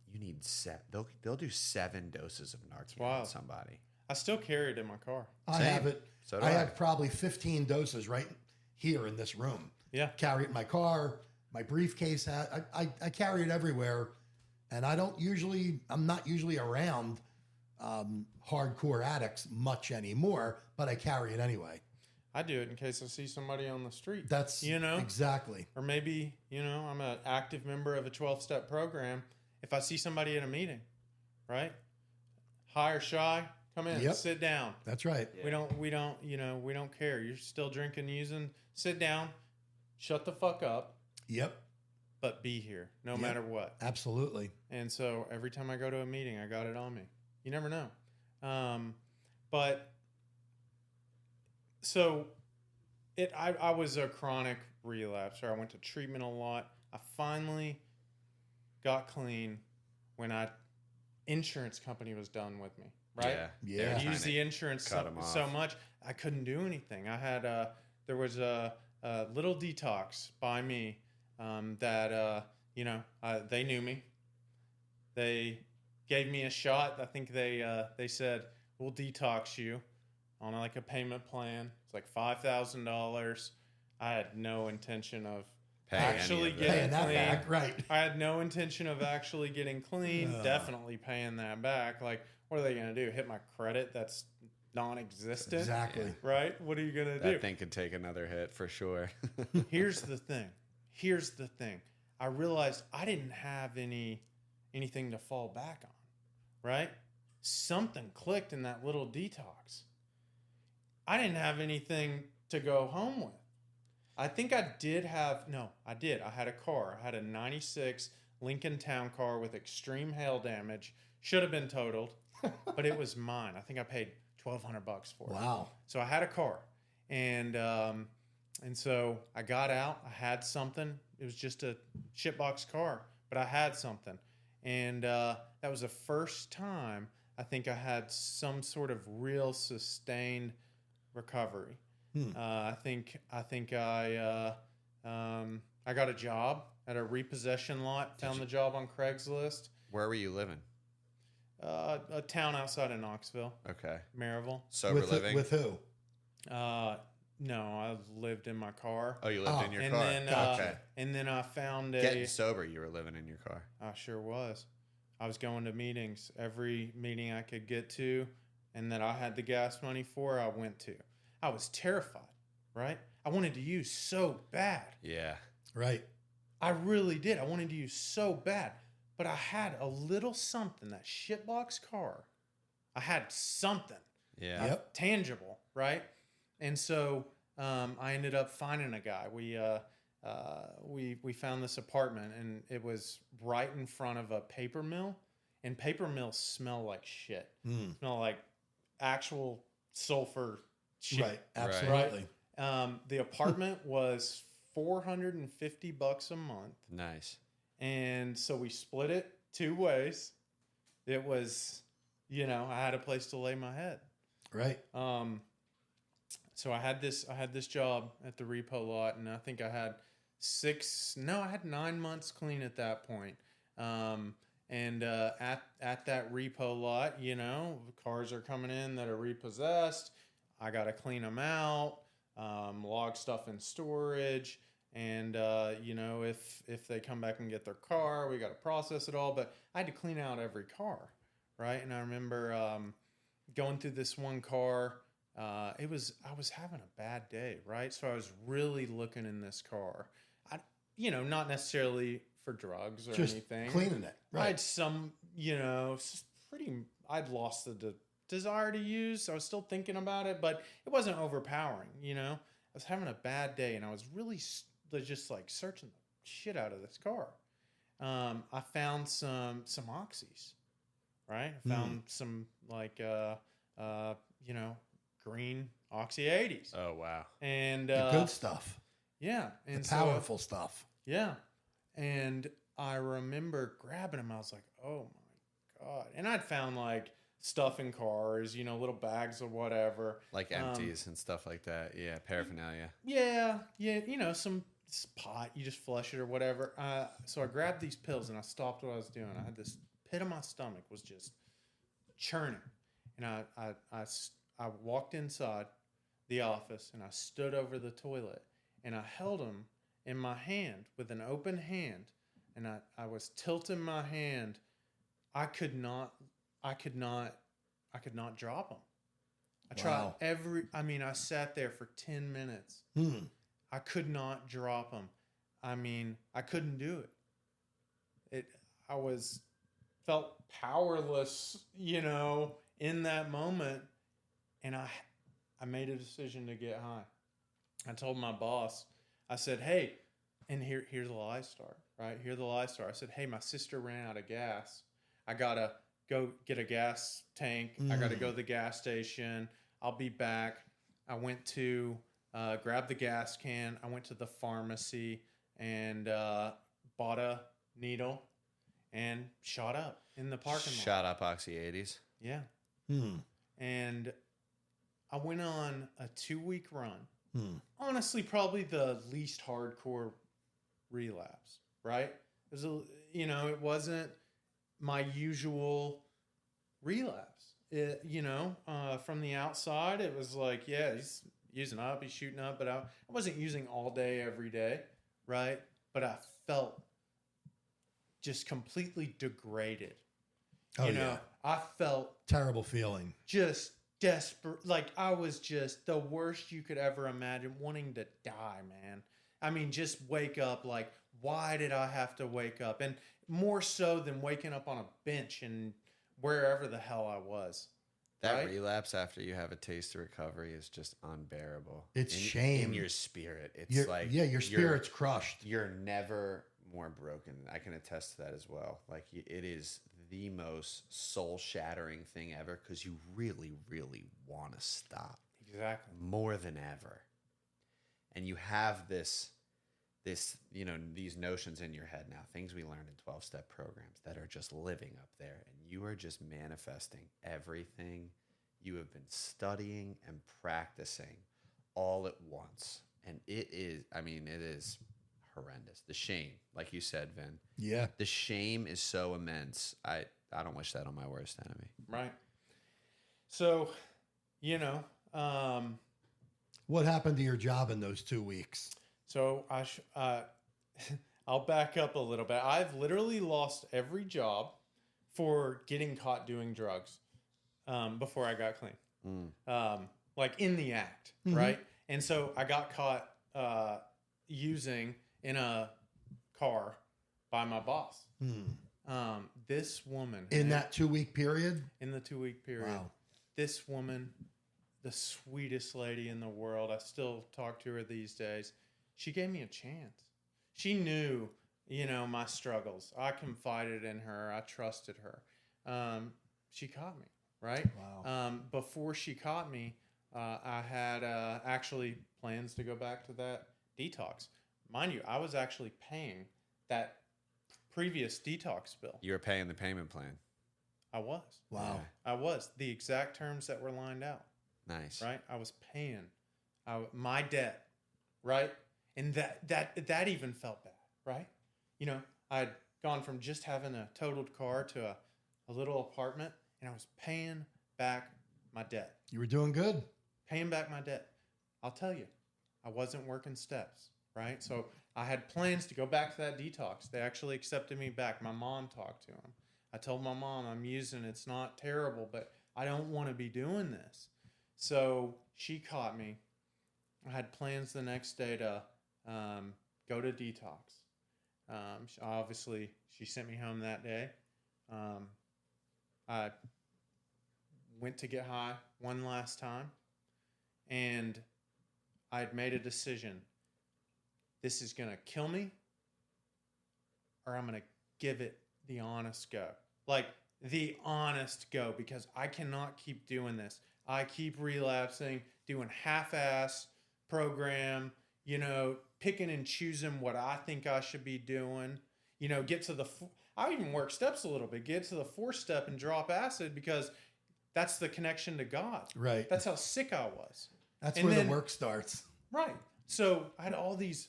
they'll do 7 doses of Narcan wild. on somebody. I still carry it in my car. I Same. have it. So do I I. have probably 15 doses right here in this room. Yeah. Carry it in my car, my briefcase. I carry it everywhere, and I'm not usually around hardcore addicts much anymore, but I carry it anyway. I do it in case I see somebody on the street. That's exactly. Or maybe, I'm an active member of a 12-step program. If I see somebody at a meeting, right? High or shy, come in, sit down. That's right. Yeah. We don't care. You're still drinking, using, sit down, shut the fuck up, Yep. but be here no matter what. Absolutely. And so every time I go to a meeting, I got it on me. You never know. So I was a chronic relapser. I went to treatment a lot. I finally got clean when insurance company was done with me, right? Yeah. I used the insurance cut 'em so off. much I couldn't do anything. I had there was a little detox by me that they knew me. They gave me a shot. I think they said we'll detox you on like a payment plan. It's like $5,000. I had no intention of actually getting Paying that clean. back, right? I had no intention of actually getting clean. Definitely paying that back. Like, what are they going to do? Hit my credit? That's non-existent. Exactly. Right? What are you going to do? That thing could take another hit for sure. Here's the thing. I realized I didn't have anything to fall back on. Right? Something clicked in that little detox. I didn't have anything to go home with. I think I did have, no, I did. I had a car. I had a 96 Lincoln Town Car with extreme hail damage. Should have been totaled, but it was mine. I think I paid $1,200 for it. Wow. So I had a car. And so I got out. I had something. It was just a shitbox car, but I had something. And that was the first time I think I had some sort of real sustained recovery. I think I got a job at a repossession lot. Found the job on Craigslist. Where were you living? A town outside of Knoxville, Okay. Maryville. Sober With living? with who? No, I lived in my car. Oh, you lived in your and car. then Okay. and then I found Getting sober, you were living in your car. I sure was. I was going to meetings. Every meeting I could get to and that I had the gas money for, I went to. I was terrified, right? I wanted to use so bad. Yeah. Right. I really did. I wanted to use so bad. But I had a little something, that shitbox car. I had something. Yeah. Yep. Tangible, right? And so I ended up finding a guy. We found this apartment, and it was right in front of a paper mill. And paper mills smell like shit. Smell like actual sulfur shit. Right. Absolutely. The apartment was $450 a month. Nice. And so we split it 2 ways. It was, I had a place to lay my head. Right. So I had this job at the repo lot, and I think I had 9 months clean at that point. And at that repo lot, cars are coming in that are repossessed. I got to clean them out, log stuff in storage. And, if they come back and get their car, we got to process it all. But I had to clean out every car, right? And I remember going through this one car. I was having a bad day, right? So I was really looking in this car. Not necessarily for drugs or Just anything. cleaning it. I Right. had some, I'd lost the desire to use. I was still thinking about it, but it wasn't overpowering, you know? I was having a bad day and I was really just like searching the shit out of this car. I found some oxys, right? I found some like, you know, green oxy 80s. Oh, wow. And The good stuff. yeah. And The powerful stuff. Yeah. And I remember grabbing them. I was like, oh my God. And I'd found like stuff in cars, you know, little bags or whatever. Like empties and stuff like that. Yeah, paraphernalia. Yeah. You know, some pot, you just flush it or whatever. So I grabbed these pills and I stopped what I was doing. I had this pit of my stomach was just churning. And I walked inside the office and I stood over the toilet and I held them in my hand with an open hand. And I was tilting my hand. I could not drop them. I tried I sat there for 10 minutes. I could not drop them. I mean, I couldn't do it. Felt powerless, you know, in that moment. And I made a decision to get high. I told my boss, I said, hey, and here's the lie star, right? Here's the lie star. I said, hey, my sister ran out of gas. I got to go get a gas tank. I got to go to the gas station. I'll be back. I went to grab the gas can. I went to the pharmacy and bought a needle and shot up in the parking lot. Shot up oxy 80s. Yeah. And I went on a 2-week run. Honestly, probably the least hardcore relapse, right? It was it wasn't my usual relapse. From the outside, it was like, yeah, he's using up, he's shooting up, but I wasn't using all day, every day, right? But I felt just completely degraded. I felt terrible feeling. Just desperate. Like I was just the worst you could ever imagine, wanting to die, man. I mean, just wake up. Like, why did I have to wake up? And more so than waking up on a bench and wherever the hell I was. That relapse after you have a taste of recovery is just unbearable. It's shame in your spirit. It's your spirit's crushed. You're never more broken. I can attest to that as well. Like it is the most soul-shattering thing ever because you really, really want to stop. Exactly. More than ever. And you have this, these notions in your head now, things we learned in 12-step programs that are just living up there. And you are just manifesting everything you have been studying and practicing all at once. And it is horrendous. The shame, like you said, Vin. Yeah. The shame is so immense. I don't wish that on my worst enemy. Right. So, what happened to your job in those 2 weeks? So I'll back up a little bit. I've literally lost every job for getting caught doing drugs before I got clean. Like in the act, right? And so I got caught using in a car by my boss. This woman in that 2-week period. In the 2-week period, wow. This woman, the sweetest lady in the world. I still talk to her these days. She gave me a chance. She knew, my struggles. I confided in her. I trusted her. She caught me, right? Wow. Before she caught me, I had actually plans to go back to that detox. Mind you, I was actually paying that previous detox bill. You were paying the payment plan. I was. Wow. I was. The exact terms that were lined out. Nice. Right? I was paying my debt, right? And that even felt bad, right? I'd gone from just having a totaled car to a little apartment, and I was paying back my debt. You were doing good. Paying back my debt. I'll tell you, I wasn't working steps, right? So I had plans to go back to that detox. They actually accepted me back. My mom talked to him. I told my mom, I'm using it. It's not terrible, but I don't want to be doing this. So she caught me. I had plans the next day to go to detox. Obviously, she sent me home that day. I went to get high one last time, and I'd made a decision. This is going to kill me, or I'm going to give it the honest go. Like, the honest go, because I cannot keep doing this. I keep relapsing, doing half-ass program, picking and choosing what I think I should be doing. Get to I even work steps a little bit, get to the 4th step and drop acid because that's the connection to God. Right. That's how sick I was. That's where the work starts. Right. So I had all these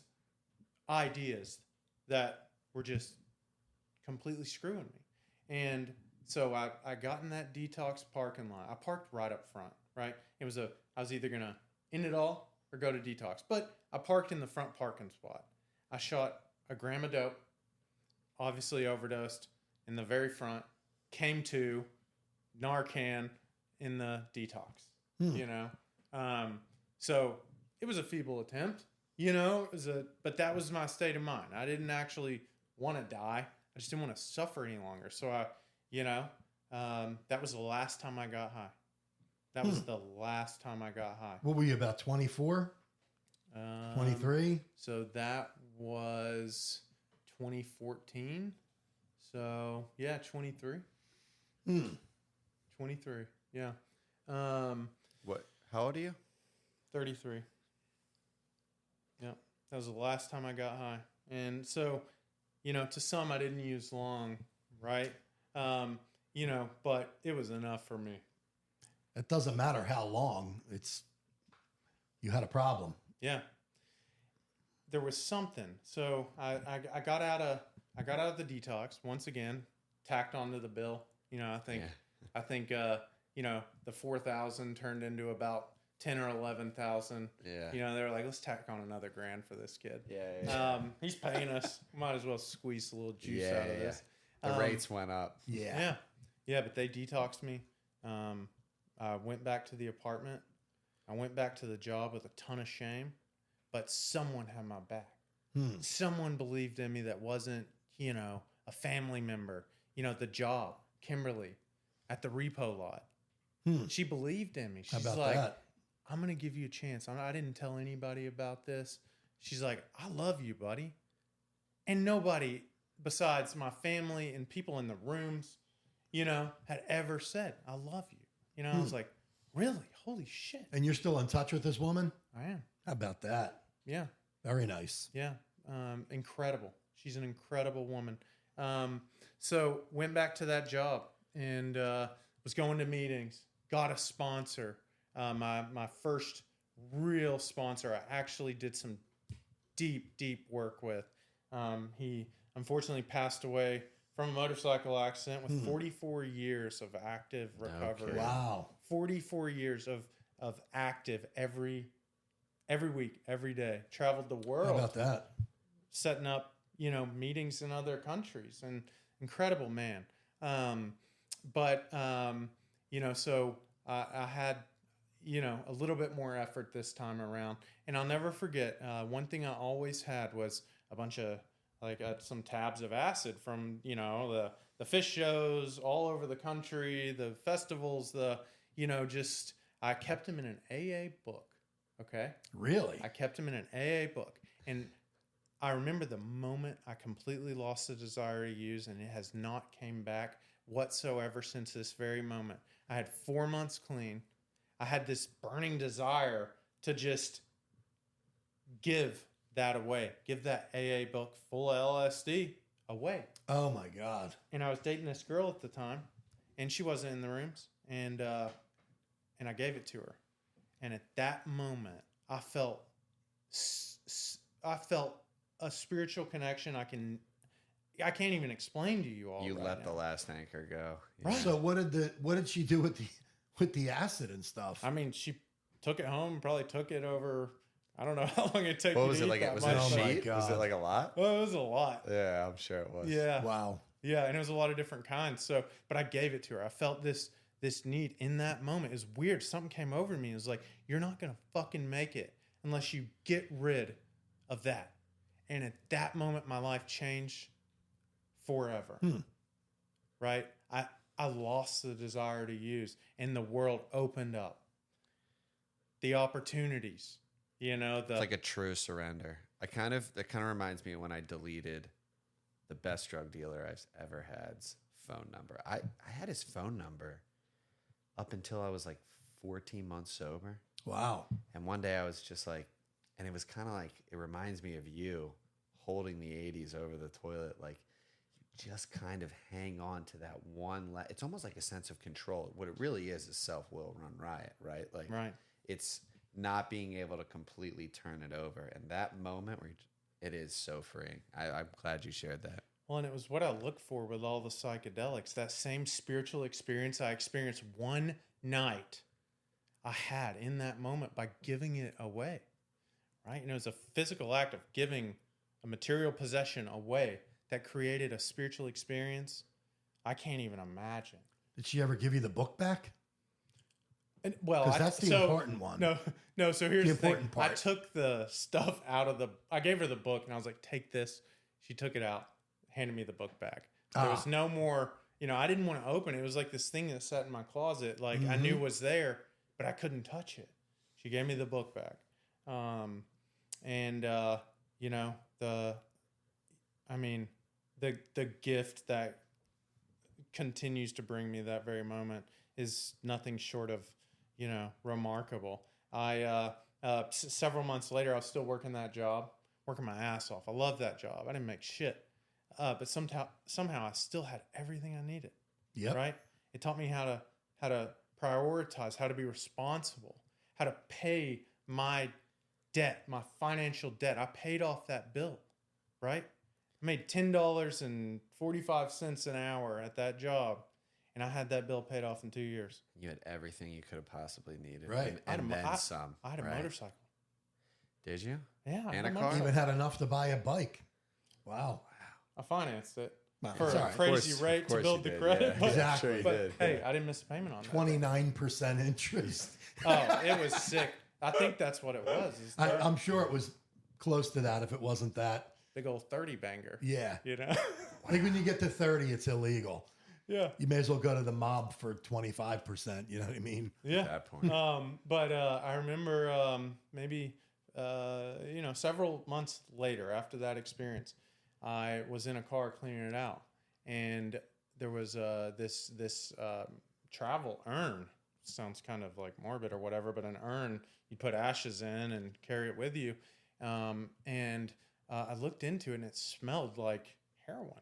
ideas that were just completely screwing me. And so I got in that detox parking lot. I parked right up front, right? I was either going to end it all or go to detox. But I parked in the front parking spot. I shot a gram of dope, obviously overdosed in the very front, came to Narcan in the detox, So it was a feeble attempt, but that was my state of mind. I didn't actually want to die. I just didn't want to suffer any longer. So that was the last time I got high. That was the last time I got high. What were you, about 24? 23? So that was 2014. So yeah, 23. 23. Yeah. What? How old are you? 33. Yeah. That was the last time I got high. And so, to some I didn't use long, right? But it was enough for me. It doesn't matter how long. You had a problem. Yeah. There was something. So I got out of the detox once again, tacked onto the bill. I think the 4,000 turned into about 10 or 11,000. Yeah. They were like, let's tack on another grand for this kid. Yeah. He's paying us. Might as well squeeze a little juice out of this. The rates went up. Yeah. Yeah, but they detoxed me. I went back to the apartment. I went back to the job with a ton of shame, but someone had my back. Someone believed in me that wasn't, a family member. The job, Kimberly, at the repo lot. She believed in me. She's How about like, that? I'm going to give you a chance. I didn't tell anybody about this. She's like, I love you, buddy. And nobody besides my family and people in the rooms, had ever said, I love you. I was like, really? Holy shit. And you're still in touch with this woman? I am. How about that? Yeah. Very nice. Yeah. Incredible. She's an incredible woman. So went back to that job and was going to meetings, got a sponsor. My first real sponsor, I actually did some deep work with. He unfortunately passed away from a motorcycle accident with 44 years of active recovery. Okay. Wow. 44 years of active every week, every day. Traveled the world. How about that? Setting up, meetings in other countries. And incredible man. So I had, a little bit more effort this time around. And I'll never forget, one thing I always had was a bunch of, some tabs of acid from, the fish shows all over the country, the festivals, I kept them in an AA book. Okay. Really? I kept them in an AA book. And I remember the moment I completely lost the desire to use, and it has not came back whatsoever since this very moment. I had 4 months clean. I had this burning desire to just give that away, give that AA book full of LSD away. Oh my God. And I was dating this girl at the time, and she wasn't in the rooms, and I gave it to her. And at that moment, I felt a spiritual connection I can't even explain to you all. You right let now. the last anchor go. Right. So what did she do with the acid and stuff? I mean, she took it home, probably took it over. I don't know how long it took. What was to it eat like? that Was much, it a Oh my sheet? Was it God. like a lot? Well, it was a lot. Yeah, I'm sure it was. Yeah. Wow. Yeah, and it was a lot of different kinds. So, but I gave it to her. I felt this need in that moment. It was weird. Something came over me. It was like, you're not going to fucking make it unless you get rid of that. And at that moment, my life changed forever. Right? I lost the desire to use, and the world opened up. The opportunities, It's like a true surrender. That kind of reminds me of when I deleted the best drug dealer I've ever had's phone number. I had his phone number up until I was like 14 months sober. Wow. And one day I was just like, and it was kind of like, it reminds me of you holding the 80s over the toilet. Like, you just kind of hang on to that one. It's almost like a sense of control. What it really is self-will run riot, right? Like, right. It's not being able to completely turn it over. And that moment where it is so freeing. I'm glad you shared that. Well, and it was what I looked for with all the psychedelics. That same spiritual experience I experienced one night, I had in that moment by giving it away, right? And it was a physical act of giving a material possession away that created a spiritual experience I can't even imagine. Did she ever give you the book back? And, well, because that's the important one. No. So here's the important thing. part. I took the stuff out of I gave her the book, and I was like, "Take this." She took it out, handed me the book back. There was no more. I didn't want to open it. It was like this thing that sat in my closet, like I knew was there, but I couldn't touch it. She gave me the book back, the gift that continues to bring me that very moment is nothing short of, remarkable. Several months later, I was still working that job, working my ass off. I loved that job. I didn't make shit. But somehow I still had everything I needed. Yep. Right? It taught me how to prioritize, how to be responsible, how to pay my debt, my financial debt. I paid off that bill, right? I made $10.45 an hour at that job, and I had that bill paid off in 2 years. You had everything you could have possibly needed. Right. And then some. I had a motorcycle. Did you? Yeah. I And had a car? Even had enough to buy a bike. Wow. I financed it Well, for sorry. a crazy rate to build the credit. Yeah. But, Exactly. Sure you but did. hey, I didn't miss a payment on that. 29% interest. Oh, it was sick. I think that's what it was. I'm sure it was close to that if it wasn't that. Big old 30 banger. Yeah. I think when you get to 30, it's illegal. Yeah. You may as well go to the mob for 25%. You know what I mean? Yeah. At that point. But I remember maybe several months later after that experience, I was in a car cleaning it out, and there was this travel urn. Sounds kind of like morbid or whatever, but an urn you put ashes in and carry it with you. And I looked into it, and it smelled like heroin.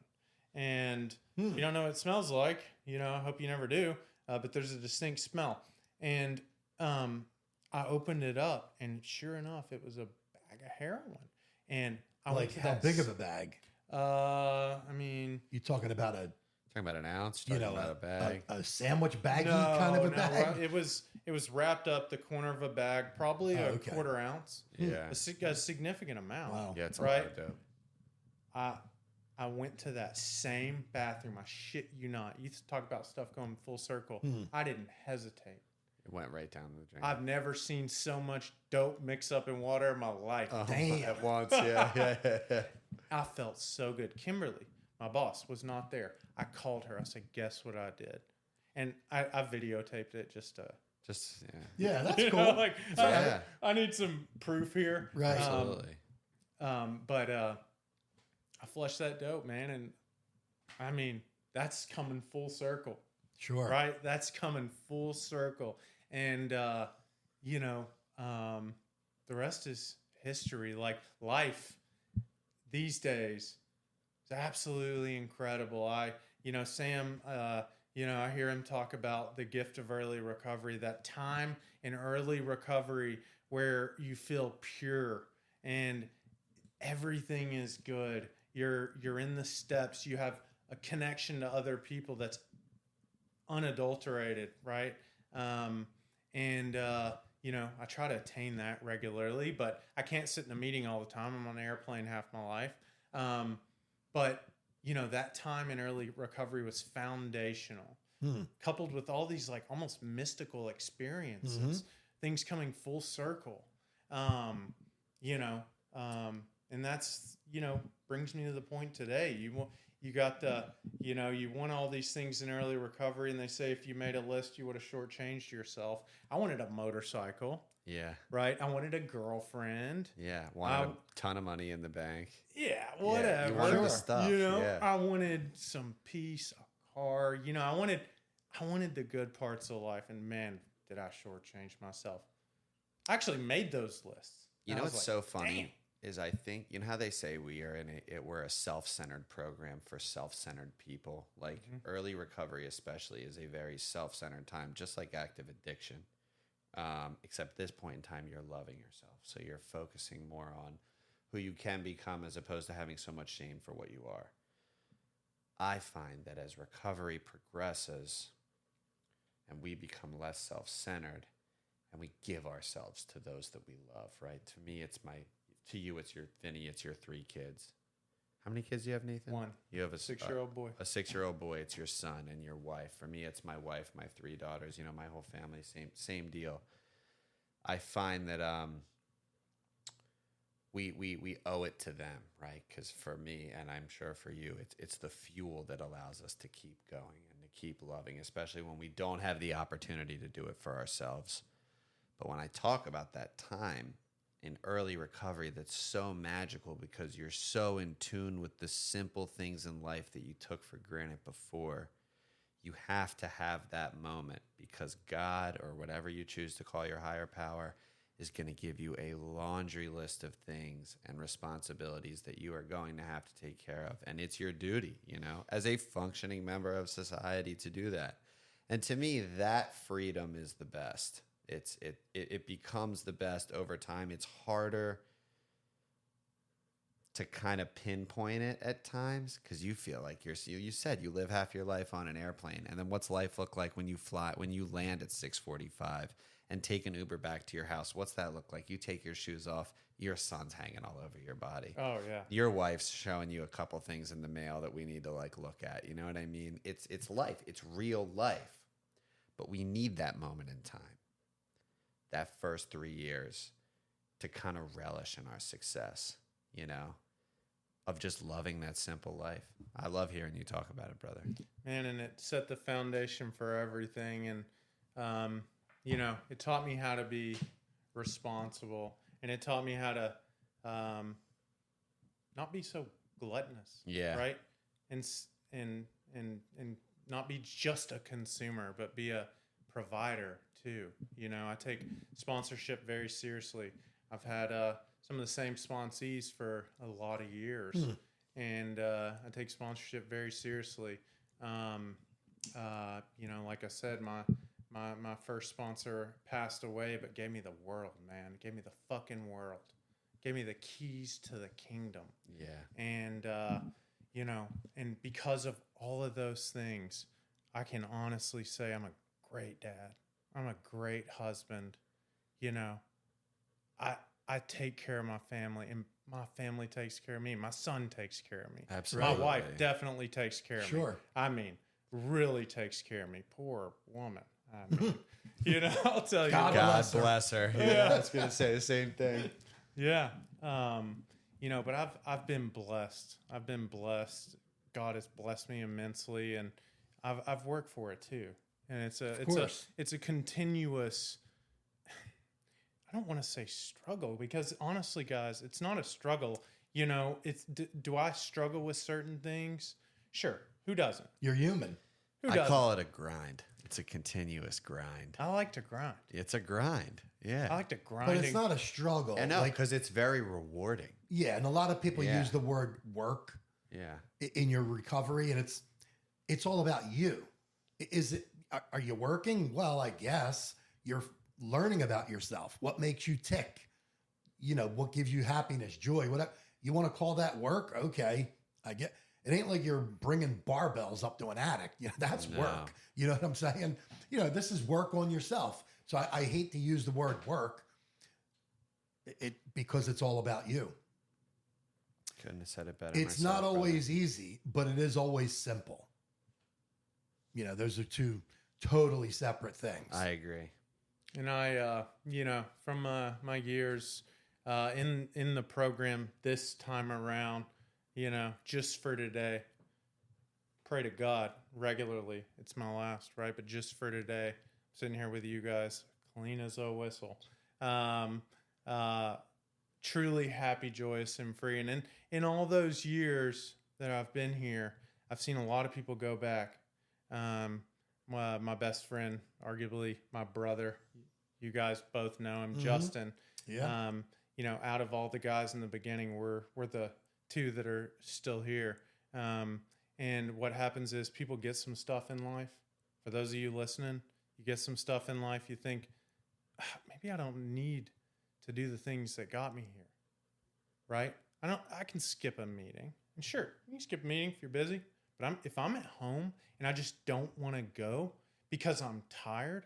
And you don't know what it smells like. I hope you never do. But there's a distinct smell. And I opened it up, and sure enough, it was a bag of heroin. And I went to How that big of a bag? You talking about a Talking about an ounce, talking about a bag. a sandwich baggy kind of a bag? It was wrapped up the corner of a bag, probably a quarter ounce. Yeah. A significant amount. Wow. Yeah, it's Right. a lot of dope. I went to that same bathroom. I shit you not. You talk about stuff going full circle. I didn't hesitate. It went right down the drain. I've never seen so much dope mix up in water in my life. Damn. At once, yeah. I felt so good. Kimberly, my boss, was not there. I called her. I said, guess what I did? And I videotaped it just to... Yeah, that's cool. I need some proof here. Right. Absolutely. But I flushed that dope, man. And that's coming full circle. Sure. Right? That's coming full circle. And, the rest is history. Like life these days is absolutely incredible. Sam, I hear him talk about the gift of early recovery, that time in early recovery where you feel pure and everything is good. You're in the steps. You have a connection to other people that's unadulterated, right? I try to attain that regularly, but I can't sit in a meeting all the time. I'm on an airplane half my life. But that time in early recovery was foundational, coupled with all these like almost mystical experiences, things coming full circle. And that's, brings me to the point today. You got you want all these things in early recovery, and they say if you made a list, you would have shortchanged yourself. I wanted a motorcycle, Yeah. right? I wanted a girlfriend. Yeah. Wanted a ton of money in the bank. Yeah, whatever. You wanted the stuff. Yeah. I wanted some peace, a car. I wanted the good parts of life, and man, did I shortchange myself. I actually made those lists. You know what's so funny? Damn. Is I think, how they say we're a self-centered program for self-centered people. Like early recovery especially is a very self-centered time, just like active addiction. Except at this point in time, you're loving yourself. So you're focusing more on who you can become as opposed to having so much shame for what you are. I find that as recovery progresses and we become less self-centered and we give ourselves to those that we love, right? To me, to you, it's your Vinny, it's your 3 kids. How many kids do you have, Nathan? 1. You have a 6-year-old boy. A 6-year-old boy. It's your son and your wife. For me, it's my wife, my 3 daughters. My whole family, same deal. I find that we owe it to them, right? Because for me, and I'm sure for you, it's the fuel that allows us to keep going and to keep loving, especially when we don't have the opportunity to do it for ourselves. But when I talk about that time in early recovery, that's so magical because you're so in tune with the simple things in life that you took for granted before. You have to have that moment because God, or whatever you choose to call your higher power, is going to give you a laundry list of things and responsibilities that you are going to have to take care of. And it's your duty, as a functioning member of society to do that. And to me, that freedom is the best. It becomes the best over time. It's harder to kind of pinpoint it at times because you feel like you said you live half your life on an airplane, and then what's life look like when you land at 6:45 and take an Uber back to your house? What's that look like? You take your shoes off, your son's hanging all over your body. Oh yeah. Your wife's showing you a couple things in the mail that we need to look at. You know what I mean? It's life. It's real life. But we need that moment in time. That first 3 years to kind of relish in our success, of just loving that simple life. I love hearing you talk about it, brother. Man, and it set the foundation for everything. And, it taught me how to be responsible, and it taught me how to not be so gluttonous. Yeah. Right. And not be just a consumer, but be a provider too. I take sponsorship very seriously. I've had some of the same sponsees for a lot of years, and I take sponsorship very seriously. Like I said, my first sponsor passed away, but gave me the world, man. Gave me the fucking world. Gave me the keys to the kingdom. Yeah. And and because of all of those things, I can honestly say I'm a great dad. I'm a great husband. I take care of my family, and my family takes care of me. My son takes care of me. Absolutely. My wife definitely takes care of me. Sure. I mean, really takes care of me. Poor woman. I mean, I'll tell you. God bless her. Yeah, I was going to say the same thing. Yeah. But I've been blessed. I've been blessed. God has blessed me immensely, and I've worked for it too. And it's a continuous, I don't want to say struggle, because honestly, guys, it's not a struggle. Do I struggle with certain things? Sure. Who doesn't? You're human. I call it a grind. It's a continuous grind. I like to grind. It's a grind. Yeah. I like to grind. But it's not a struggle. I know, because it's very rewarding. Yeah, and a lot of people use the word work in your recovery, and it's all about you. Are you working? Well, I guess you're learning about yourself. What makes you tick? What gives you happiness, joy, whatever. You want to call that work? Okay, I get. It ain't like you're bringing barbells up to an attic. That's work. You know what I'm saying? This is work on yourself. So I hate to use the word work because it's all about you. Couldn't have said it better. It's not always easy, but it is always simple. Those are two totally separate things. I agree. And I, from my years in the program this time around, just for today, pray to God regularly. It's my last, right? But just for today, I'm sitting here with you guys, clean as a whistle. Truly happy, joyous, and free. And in all those years that I've been here, I've seen a lot of people go back. My best friend, arguably my brother, you guys both know him, Justin. Yeah. Out of all the guys in the beginning, we're the two that are still here. And what happens is people get some stuff in life. For those of you listening, you get some stuff in life. You think, maybe I don't need to do the things that got me here, right? I can skip a meeting. And sure, you can skip a meeting if you're busy. But if I'm at home and I just don't want to go because I'm tired,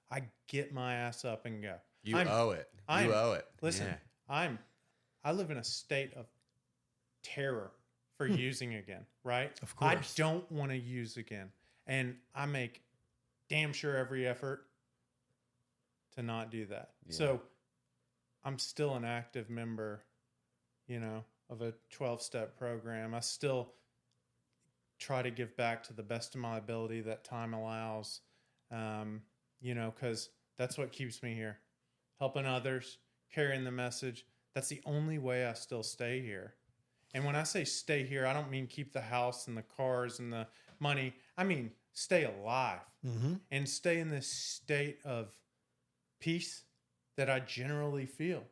I get my ass up and go. You owe it. You owe it. Listen, yeah. I live in a state of terror for using again, right? Of course. I don't want to use again. And I make damn sure every effort to not do that. Yeah. So I'm still an active member, of a 12-step program. I still try to give back to the best of my ability that time allows, because that's what keeps me here. Helping others, carrying the message. That's the only way I still stay here. And when I say stay here, I don't mean keep the house and the cars and the money. I mean stay alive and stay in this state of peace that I generally feel,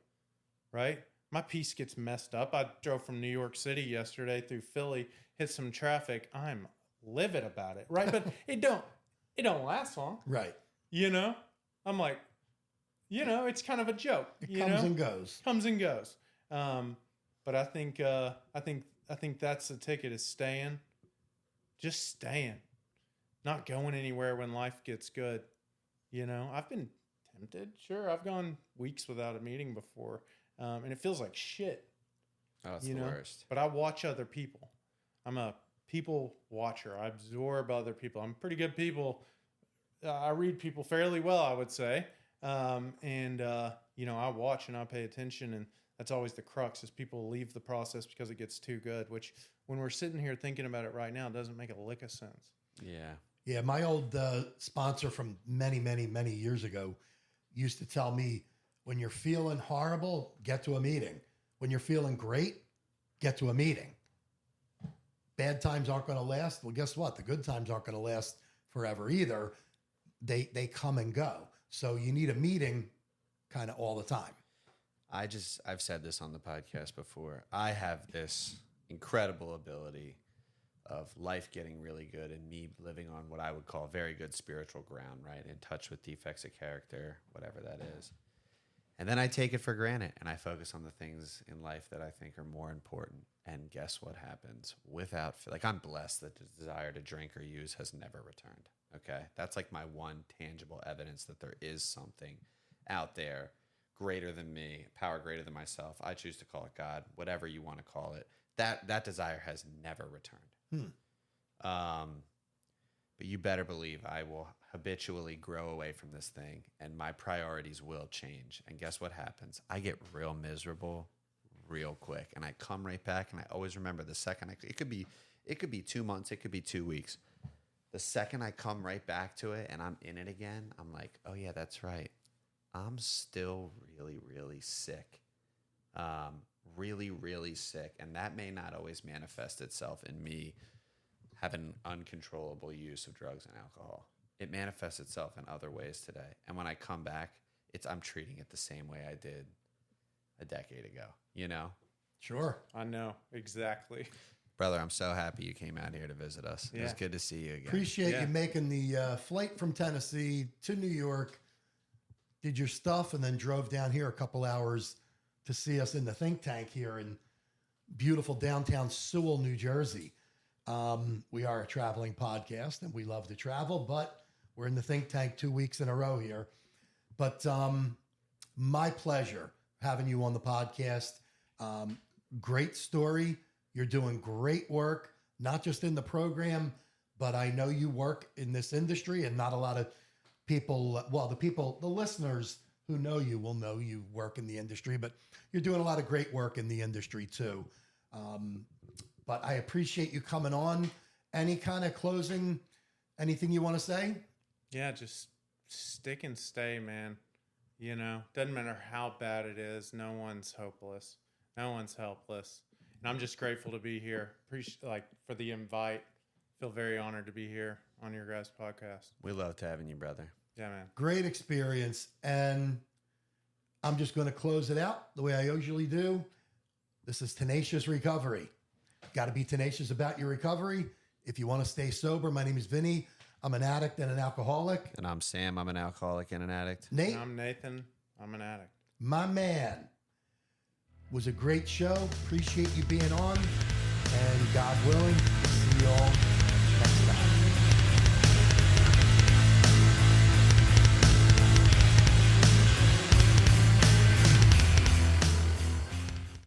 right? My peace gets messed up. I drove from New York City yesterday through Philly, hit some traffic. I'm livid about it, right? But it don't last long. Right. I'm like, it's kind of a joke. It comes and goes. Comes and goes. But I think that's the ticket, is staying. Just staying. Not going anywhere when life gets good. I've been tempted. Sure, I've gone weeks without a meeting before. And it feels like shit. Oh, it's the worst. But I watch other people. I'm a people watcher. I absorb other people. I'm pretty good people. I read people fairly well, I would say. I watch and I pay attention, and that's always the crux, is people leave the process because it gets too good, which when we're sitting here thinking about it right now, doesn't make a lick of sense. Yeah. Yeah. My old sponsor from many, many, many years ago used to tell me, when you're feeling horrible, get to a meeting. When you're feeling great, get to a meeting. Bad times aren't going to last. Well, guess what? The good times aren't going to last forever either. They come and go. So you need a meeting kind of all the time. I've said this on the podcast before. I have this incredible ability of life getting really good and me living on what I would call very good spiritual ground, right? In touch with defects of character, whatever that is. And then I take it for granted and I focus on the things in life that I think are more important. And guess what happens? I'm blessed that the desire to drink or use has never returned. Okay. That's like my one tangible evidence that there is something out there greater than me, power greater than myself. I choose to call it God, whatever you want to call it. That desire has never returned. But you better believe I will habitually grow away from this thing and my priorities will change. And guess what happens? I get real miserable real quick and I come right back, and I always remember the second it could be 2 months, it could be 2 weeks. The second I come right back to it and I'm in it again, I'm like, oh yeah, that's right. I'm still really, really sick. Really, really sick. And that may not always manifest itself in me having uncontrollable use of drugs and alcohol. It manifests itself in other ways today. And when I come back, I'm treating it the same way I did a decade ago, Sure. I know. Exactly. Brother, I'm so happy you came out here to visit us. Yeah. It was good to see you again. Appreciate you making the flight from Tennessee to New York, did your stuff, and then drove down here a couple hours to see us in the think tank here in beautiful downtown Sewell, New Jersey. We are a traveling podcast and we love to travel, but we're in the think tank 2 weeks in a row here. But my pleasure having you on the podcast. Great story. You're doing great work, not just in the program, but I know you work in this industry, and not a lot of people, the listeners who know you will know you work in the industry, but you're doing a lot of great work in the industry too. But I appreciate you coming on, any kind of closing, anything you want to say? Yeah, just stick and stay, man. You know, doesn't matter how bad it is. No one's hopeless. No one's helpless. And I'm just grateful to be here. Appreciate for the invite. Feel very honored to be here on your guys' podcast. We loved having you, brother. Yeah, man. Great experience. And I'm just going to close it out the way I usually do. This is Tenacious Recovery. Got to be tenacious about your recovery. If you want to stay sober, my name is Vinny. I'm an addict and an alcoholic. And I'm Sam. I'm an alcoholic and an addict. Nate. And I'm Nathan. I'm an addict. My man. Was a great show. Appreciate you being on. And God willing, see you all